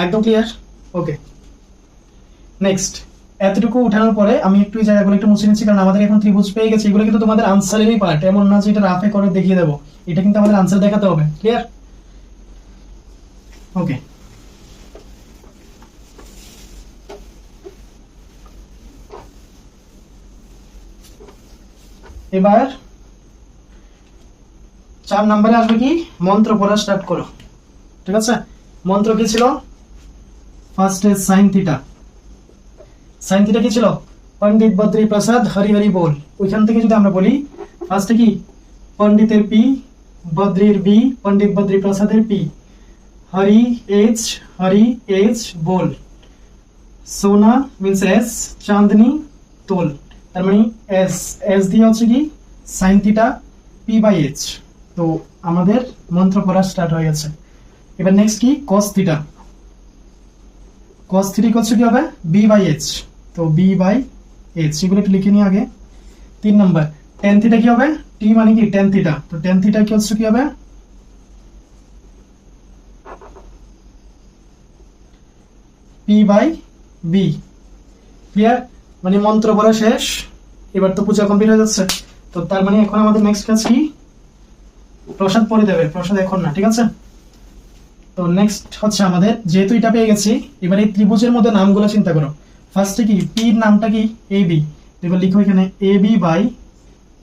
একদম ক্লিয়ার? ওকে, নেক্সট। এতটুকু উঠানোর পরে আমি একটু এই জায়গাগুলো একটু মুছে নিচ্ছি, কারণ আমাদের এখন ত্রিভুজ পেয়ে গেছে। এগুলো কিন্তু তোমাদের আনসারেরই পার্ট, এমন না যে এটা রাফে করে দেখিয়ে দেবো। এটা কিন্তু আমাদের আনসার দেখাতে হবে। ক্লিয়ার? ওকে, এবার 4 নম্বরে আসবে কি, মন্ত্র পড়া স্টার্ট করো। ঠিক আছে? মন্ত্র কি ছিল? ফার্স্টে সাইন থিটা। সাইন থিটা কি ছিল? পণ্ডিত বদ্রী প্রসাদ হরি হরি বল। ওইখান থেকে যদি আমরা বলি, ফার্স্টে কি, পণ্ডিতের পি, বদ্রীর বি, পণ্ডিত বদ্রী প্রসাদের পি, হরি এইচ বল, সোনা মিন্স এস, চাঁদনি তোল, তার মানে এস, এস দিয়ে হচ্ছে কি sine theta P by H. তো আমাদের মন্ত্র পড়া স্টার্ট হয়ে গেছে। এবার নেক্সট কি, কস থিটা। কস থিটা হচ্ছে কি হবে, বি বাই এইচ। তো বি বাই এইচ, এগুলো একটু লিখে নিই আগে। 3 নম্বর, টেন থিটা কি হবে, টি মানে কি টেন থিটা। তো টেন থিটা কি হচ্ছে কি হবে, পি বাই বি। ক্লিয়ার? মানে মন্ত্র পড়া শেষ, এবার তো পূজা কমপ্লিট হয়ে যাচ্ছে। তো তার মানে এখন আমাদের নেক্সট কাজ কি, প্রসাদ পরে দেবে। প্রসাদ এখন না, ঠিক আছে? তো নেক্সট হচ্ছে আমাদের, যেহেতু এটা পেয়ে গেছি, এবার এই ত্রিভুজের মধ্যে নামগুলো চিন্তা করো। ফার্স্টে কি, পি এর নামটা কি এ বি। এবার লিখো এখানে এ বি বাই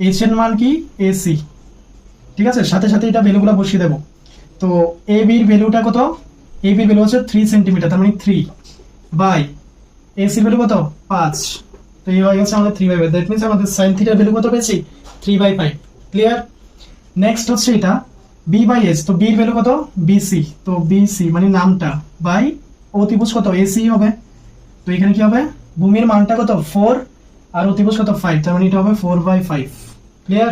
এইচ এর মান কি এসি। ঠিক আছে? সাথে সাথে এটা ভ্যালুগুলো বসিয়ে দেবো। তো এ বির ভ্যালুটা কত, এ বির ভ্যালু হচ্ছে 3 সেন্টিমিটার, তার মানে 3 বাই এসির ভ্যালু কত 5। তো এই হয়ে গেছে আমাদের 3/5। দ্যাট মিন্স আমাদের সাইন থিটার ভ্যালু কত পেয়েছি, 3/5। ক্লিয়ার? নেক্সট হচ্ছে এটা বি বাই এস। তো বির ভ্যালু কত, বিসি। তো বিসি মানে নামটা বাই অতিভুজ কত এসি হবে। তো এখানে কি হবে, ভূমির মানটা কত 4 আর অতিভুজ কত 5, তার মানে এটা হবে 4/5। Clear?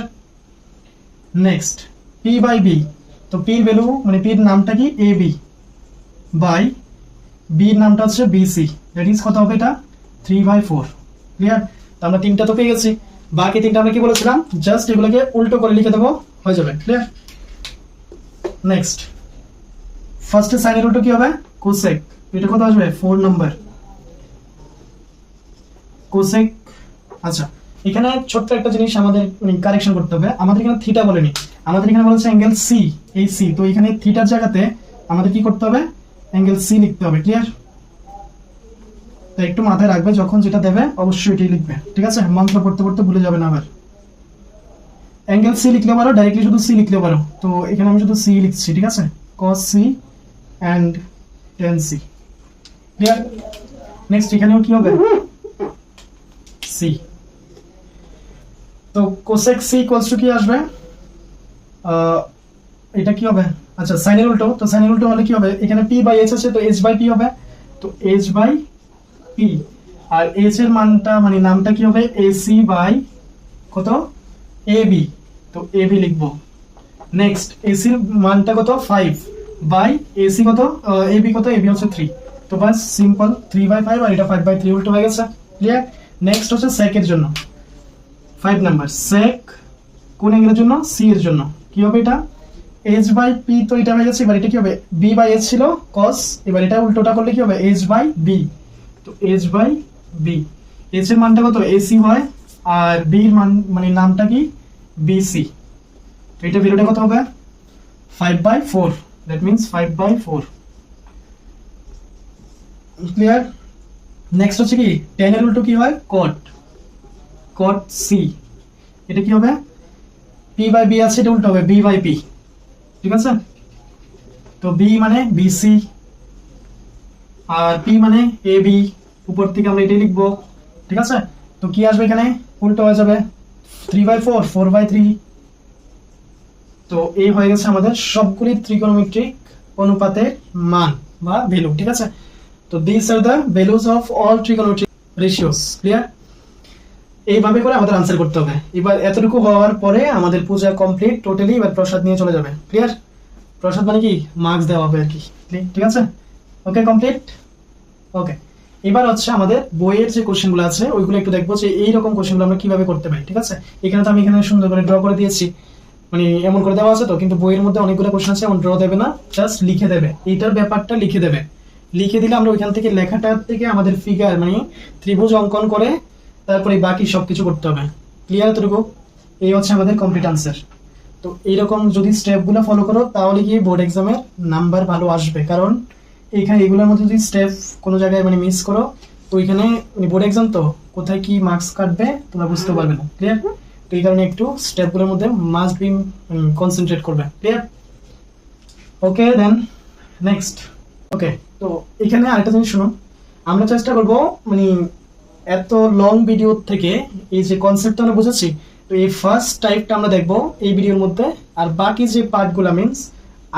Next P by B. তো পির ভ্যালু মানে পির নামটা কি এ বি বাই বির নামটা হচ্ছে বিসি, দ্যাট ইজ কত হবে এটা 3/4। ক্লিয়ার? তো আমরা 3টা তো পেয়ে গেছি, বাকি 3টা আমরা কি বলেছিলাম, জাস্ট এগুলোকে উল্টো করে লিখে দেবো, হয়ে যাবে। ক্লিয়ার? নেক্সট, ফার্স্টে সাইনের উল্টো কি হবে, কোসেক। এটা কত আসবে 4 নাম্বার কোসেক। আচ্ছা, এখানে ছোট্ট একটা জিনিস আমাদের কারেকশন করতে হবে। আমাদের এখানে থিটা বলেনি, আমাদের এখানে বলেছে অ্যাঙ্গেল সি, এই সি। তো এখানে থিটার জায়গাতে আমাদের কি করতে হবে, অ্যাঙ্গেল সি লিখতে হবে। ক্লিয়ার? তো একটু মাথায় রাখবে, যখন যেটা দেবে অবশ্যই এটাই লিখবে। ঠিক আছে? মন্ত্র পড়তে পড়তে ভুলে যাবে না আবার। অ্যাঙ্গেল সি লিখলে পারো, ডাইরেক্টলি শুধু সি লিখলে পারো। তো এখানে আমি শুধু সি লিখছি। ঠিক আছে? cos C and tan C. Clear? Next এখানেও কি হবে, সি। তো কোসেক সি ইকুয়ালস টু কি আসবে, এটা কি হবে, আচ্ছা সাইনের উল্টো। তো সাইনের উল্টো হলে কি হবে, এখানে পি বাই এইচ আছে, তো এইচ বাই পি হবে। তো এইচ বাই পি, আর এইচ এর মানটা মানে নামটা কি হবে এসি বাই কত এ বি। তো এ বি লিখবো। নেক্সট এসির মানটা কত 5 বাই এসি কত, এ বি কত, এ বি হচ্ছে 3। তো বাস সিম্পল 3/5, আর এটা 5/3 উল্টো হয়ে গেছে। ক্লিয়ার? নেক্সট হচ্ছে সেকের জন্য 5 নাম্বার, সেক কোন অ্যাঙ্গেলের জন্য, সি এর জন্য। কি হবে এটা, এইচ বাই পি। তো এটা হয়ে গেছে, এবার এটা কি হবে, বি বাই এইচ ছিল কস, এবার এটা উল্টোটা করলে কি হবে এইচ বাই বি। তো এইচ বাই বি, এইচ এর মানটা কত এসি হয়, আর বি এর মান মানে নামটা কি বিসি। তো এটা ভ্যালুটা কত হবে 5/4, দ্যাট মিন্স 5/4। ক্লিয়ার? নেক্সট হচ্ছে কি tan এর উল্টো কি হয় cot, cot সি। এটা কি হবে, p বাই b আছে, এটা উল্টো হবে b বাই p। ঠিক আছে? তো b মানে bc আর p মানে ab, উপর থেকে আমরা এটাই লিখবো। ঠিক আছে? তো কি আসবে এখানে, উল্টো হয়ে যাবে 3/4, 4/3। তো এই হয়ে গেছে আমাদের সবগুলি ত্রিকোণমিতিক অনুপাতের মান বা ভ্যালু। ঠিক আছে? তো this are the values of all trigonometric ratios. Clear? এইভাবে করে আমাদের আনসার করতে হবে। এবার এতটুকু হওয়ার পরে আমাদের পূজা কমপ্লিট টোটালি, এবার প্রসাদ নিয়ে চলে যাবে। ক্লিয়ার? প্রসাদ মানে কি, মার্কস দেওয়া হবে আর কি। ঠিক আছে? ওকে, কমপ্লিট। ওকে, এবার হচ্ছে আমাদের বইয়ের যে কোশ্চেনগুলো আছে ওইগুলো একটু দেখবো যে এইরকম কোশ্চেনগুলো আমরা কিভাবে করতে পারি। ঠিক আছে? এখানে তো আমি এখানে সুন্দর করে ড্র করে দিয়েছি। মানে এমন করে দেওয়া আছে তো, কিন্তু বইয়ের মধ্যে অনেকগুলো কোশ্চেন আছে, এমন ড্র দেবে না, জাস্ট লিখে দেবে, এইটার ব্যাপারটা লিখে দেবে। লিখে দিলে আমরা ওইখান থেকে লেখাটা থেকে আমাদের ফিগার মানে ত্রিভুজ অঙ্কন করে তারপরে বাকি সবকিছু করতে হবে। ক্লিয়ার এতটুকু? এই হচ্ছে আমাদের কমপ্লিট আনসার। তো এইরকম যদি স্টেপগুলো ফলো করো তাহলে কি বোর্ড এক্সামের নাম্বার ভালো আসবে, কারণ এইখানে এগুলোর মধ্যে যদি স্টেপ কোনো জায়গায় মানে মিস করো তো ওইখানে বোর্ড এক্সাম তো কোথায় কি মার্কস কাটবে তোমরা বুঝতে পারবে না। ক্লিয়ার? তো এই কারণে একটু স্টেপগুলোর মধ্যে মাস্ট বি কনসেন্ট্রেট করবে। ক্লিয়ার? ওকে দেন নেক্সট। ওকে, তো এখানে আরেকটা জিনিস শুনো, আমরা চেষ্টা করব মানে এত লং ভিডিও থেকে এই যে কনসেপ্টটা আমরা বুঝেছি, তো এই ফার্স্ট টাইপটা আমরা দেখব এই ভিডিওর মধ্যে, আর বাকি যে পার্টগুলো means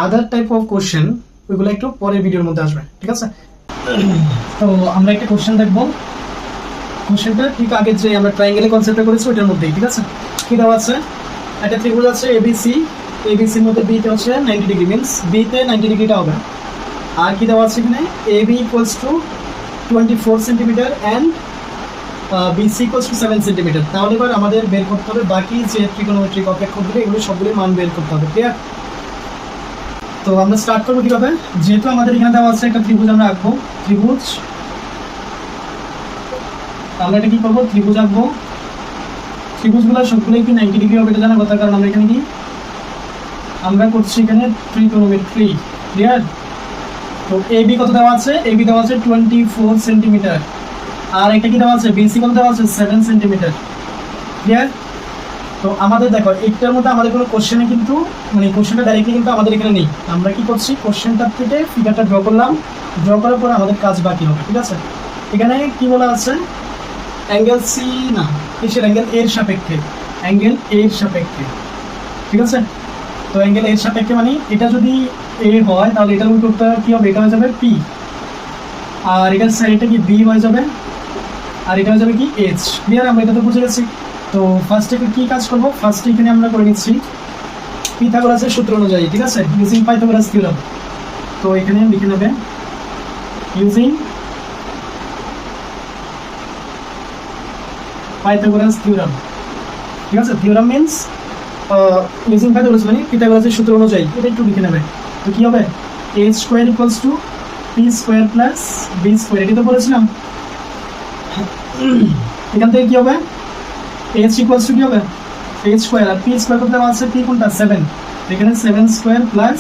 other type of question ওইগুলো একটু পরের ভিডিওর মধ্যে আসবে। ঠিক আছে? তো আমরা একটা কোশ্চেন দেখবো, কোশ্চেনটা ঠিক আগে যে আমরা ট্রায়াঙ্গেলের কনসেপ্টটা করেছি ওইটার মধ্যেই। ঠিক আছে? কি দেওয়া আছে? একটা ত্রিভুজ আছে এবিসি, এবিসির মধ্যে বিতে হচ্ছে 90 ডিগ্রি, মিন্স বিতে 90 ডিগ্রিটা হবে। আর কি দেওয়া আছে এখানে? AB equals to 24 centimetre and BC equals to 7 centimetre. তাহলে এবার আমাদের বের করতে হবে বাকি যে ট্রিগোনোমেট্রিক অপেক্ষকগুলো, এগুলো সবগুলোর মান বের করতে হবে। ক্লিয়ার? তো আমরা স্টার্ট করবো কিভাবে? যেহেতু আমাদের এখানে দেওয়া আছে একটা ত্রিভুজ, আমরা আঁকবো ত্রিভুজ। আমরা এটা কি করবো? ত্রিভুজ আঁকবো। ত্রিভুজগুলো সবগুলোই কি 90 ডিগ্রি হবে এটা জানা কথা, কারণ আমরা এখানে কি আমরা করছি এখানে ট্রিগোনোমেট্রি। ক্লিয়ার? তো AB কত দেওয়া আছে? AB দেওয়া আছে 24 সেন্টিমিটার, আর এটা কি দেওয়া আছে? BC কত দেওয়া আছে? 7 সেন্টিমিটার। ক্লিয়ার? তো আমাদের দেখো এইটার মধ্যে আমাদের কোনো কোশ্চেনে কিন্তু মানে কোশ্চেনটা ডাইরেক্টলি কিন্তু আমাদের এখানে নেই। আমরা কি করছি? কোশ্চেনটা থেকে ফিগারটা ড্র করলাম, ড্র করার পর আমাদের কাজ বাকি হবে। ঠিক আছে? এখানে কি বলা আছে? অ্যাঙ্গেল সি না, কিসের অ্যাঙ্গেল? এর সাপেক্ষে, অ্যাঙ্গেল এর সাপেক্ষে। ঠিক আছে? তো অ্যাঙ্গেল এর সাপেক্ষে মানে এটা যদি এ হয় তাহলে এটার উত্তরটা কি হবে? এটা হয়ে যাবে পি, আর এটার সাইডটা কি বি হয়ে যাবে, আর এটা হয়ে যাবে কি এইচ। ক্লিয়ার? আমরা এটা তো বুঝে গেছি। তো ফার্স্টে কি কাজ করবো? ফার্স্টে এখানে আমরা করে নিচ্ছি পিথাগোরাসের সূত্র অনুযায়ী। ঠিক আছে? Using Pythagoras theorem. তো এখানে লিখে নেবে ইউজিং পাইথাগোরাস থিওরাম। ঠিক আছে? থিওরাম মিন্স ইউজিং পাইথাগোরাস মানে পিথাগোরাসের সূত্র অনুযায়ী, এটা একটু লিখে নেবে। তো কি হবে? H square equals to P square plus B square, এটা তো বলেছিলাম। এখান থেকে কি হবে? এইচ ইকুয়ালস টু কি হবে? এইচ স্কোয়ার, আর পি স্কোয়ার করতে আছে পি কোনটা? 7, এখানে 7 স্কোয়ার প্লাস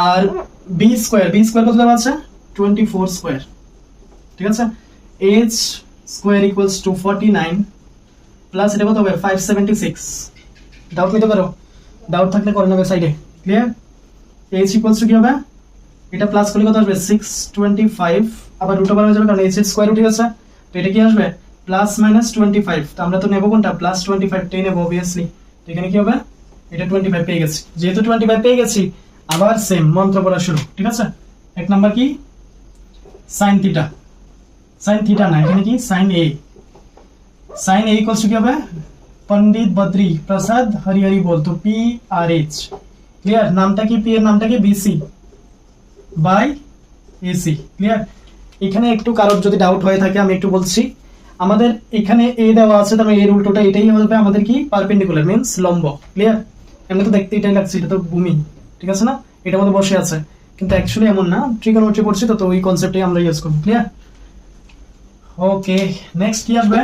আর বি স্কোয়ার, বি স্কোয়ার কত দেওয়া আছে? 24 স্কোয়ার। ঠিক আছে? H square equals two 49 plus এটা কত হবে? 576। ডাউট নিতে পারো, ডাউট থাকলে করে নেবে সাইডে। ক্লিয়ার? এইচ ইকুয়ালস টু কি হবে? এটা প্লাস করলে কত আসবে? 625, আবার রুট ওভার হয়ে যাবে কারণ এইচ এর স্কোয়ার উঠে গেছে। তো এটা কি আসবে? Plus minus 25। তো আমরা তো নেবো কোনটা? প্লাস 25 টেই নেবো অবভিয়াসলি। তো এখানে কি হবে? এটা 25 পেয়ে গেছি। যেহেতু 25 পেয়ে গেছি, আবার সেম মন্ত্র পড়া শুরু। ঠিক আছে? এক নাম্বার কি? সাইন থিটা, সাইন থিটা না, এখানে কি? Sine A. Sine A equals to কি হবে? पंडित बद्री प्रसाद हरिहरि बोल, तो पी आर एच। क्लियर? नामটা কি? পি এর নামটা কি? BC by AC. ক্লিয়ার? এখানে একটু কারোর যদি ডাউট হয়ে থাকে আমি একটু বলছি, আমাদের এখানে এ দেওয়া আছে, তার মানে এর উল্টোটা এটাই হবে আমাদের কি? পারপেন্ডিকুলার মিন্স লম্ব। ক্লিয়ার? এমনি তো দেখতে এটাই লাগছে, এটা তো ভূমি। ঠিক আছে না? এটার মধ্যে বসে আছে, কিন্তু অ্যাকচুয়ালি এমন না, ট্রিগোনোমেট্রি পড়ছি তো, তো ওই কনসেপ্টটাই আমরা ইউজ করব। ক্লিয়ার? ওকে, নেক্সট কি আসবে?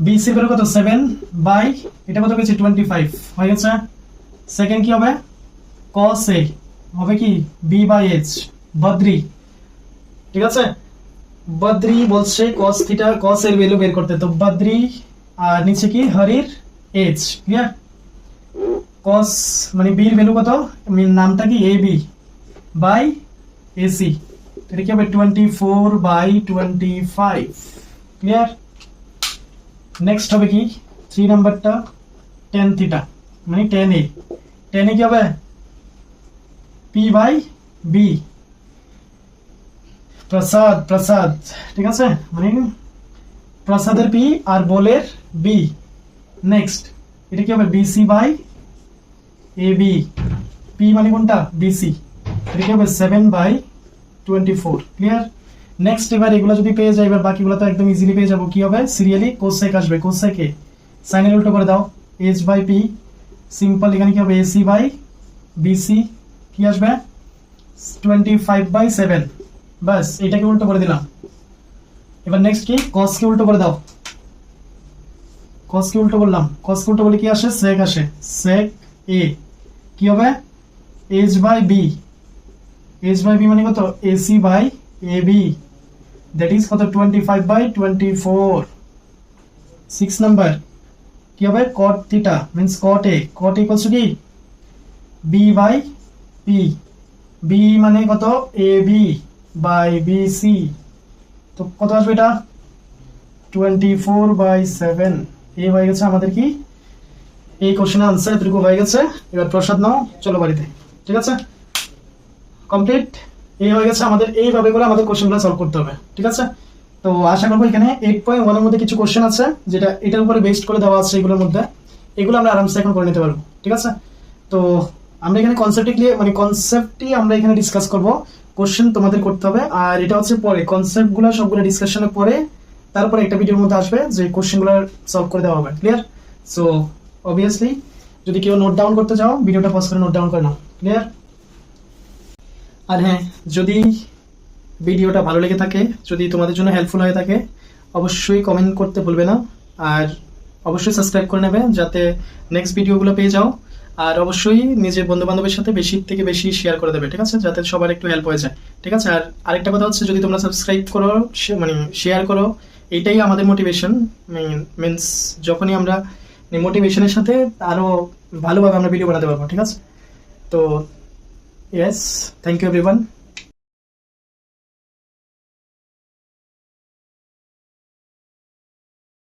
বিসি এর কত? 7 বাই এটা কত গেছে? 25 হয়ে গেছে। সেকেন্ড কি হবে? cos a হবে কি? b by h। বদ্রি, ঠিক আছে? বদ্রি বলছে cos থিটা, cos এর ভ্যালু বের করতে, তো বদ্রি আর নিচে কি? হরির h। ক্লিয়ার? cos মানে b এর ভ্যালু কত? নামটা কি? ab by ac। এটা কি হবে? 24 বাই 25। ক্লিয়ার? নেক্সট হবে কি? 3 নাম্বারটা tan থিটা মানে tan a। tan a কি হবে? p by b। Prasad, Prasad, ঠিক আছে? মানে প্রসাদের p আর বলের b। নেক্সট এটা কি হবে? bc by ab। p মানে কোনটা? bc। এটা কি হবে? 7 বাই 24, ক্লিয়ার? নেক্সট এবার এগুলো যদি পেয়ে যাই, এবার বাকিগুলো তো একদম ইজিলি পেয়ে যাবো। কি হবে? সিরিয়ালি কোসেক আসবে। কোসেকে সাইনের উল্টো করে দাও, এইচ বাই পি, সিম্পল এখানে কি হবে? এসি বাই বিসি, কি আসবে? 25/7, বাস এটাকে উল্টো করে দিলাম। এবার নেক্সট কি? কসকে উল্টো করে দাও, কসকে উল্টো করলাম, কসকে উল্টো করলে কি আসে? সেক আসে, সেক এ, কি হবে? H by B, H by B মানে কত? AC by A B, that is কত? 25/24। 6 নাম্বার কি হবে? Cot theta means cot A, cot equals to কি? বি বাই পি, বি মানে কত? A B by B C, তো কত আসবে এটা? 24/7। এই হয়ে গেছে আমাদের কি এই কোশ্চেনের আনসার, এতটুকু হয়ে গেছে। এবার প্রসাদ নাও, চলো বাড়িতে, ঠিক আছে? কমপ্লিট। এই হয়ে গেছে আমাদের, এইভাবে করে আমাদের কোশ্চেনগুলো সলভ করতে হবে, ঠিক আছে? তো আশা করবো এখানে 8.1 এর মধ্যে কিছু কোশ্চেন আছে যেটা এটার উপরে বেসড করে দেওয়া আছে, এগুলোর মধ্যে এগুলো আমরা আরামসে এখন করে নিতে পারবো, ঠিক আছে? তো আমরা এখানে কনসেপ্টই আমরা এখানে ডিসকাস করব, কোশ্চেন তোমাদের করতে হবে। আর এটা হচ্ছে পরে কনসেপ্টগুলো সবগুলো ডিসকাশনের পরে তারপরে একটা ভিডিওর মধ্যে আসবে যে কোশ্চেনগুলো সলভ করে দেওয়া হবে, ক্লিয়ার? সো অবভিয়াসলি যদি কেউ নোট ডাউন করতে চাও, ভিডিওটা পজ করে নোট ডাউন করে নাও, ক্লিয়ার? আর হ্যাঁ, যদি ভিডিওটা ভালো লেগে থাকে, যদি তোমাদের জন্য হেল্পফুল হয়ে থাকে, অবশ্যই কমেন্ট করতে ভুলবে না। আর অবশ্যই সাবস্ক্রাইব করে নেবে যাতে নেক্সট ভিডিওগুলো পেয়ে যাও। আর অবশ্যই নিজের বন্ধু বান্ধবের সাথে বেশি থেকে বেশি শেয়ার করে দেবে, ঠিক আছে? যাতে সবার একটু হেল্প হয়ে যায়, ঠিক আছে? আর আরেকটা কথা হচ্ছে, যদি তোমরা সাবস্ক্রাইব করো, মানে শেয়ার করো, এইটাই আমাদের মোটিভেশন। মিনস যখনই আমরা মোটিভেশনের সাথে আরো ভালোভাবে আমরা ভিডিও বানাতে পারবো, ঠিক আছে? তো ইয়েস, থ্যাংক ইউ এভরিওয়ান।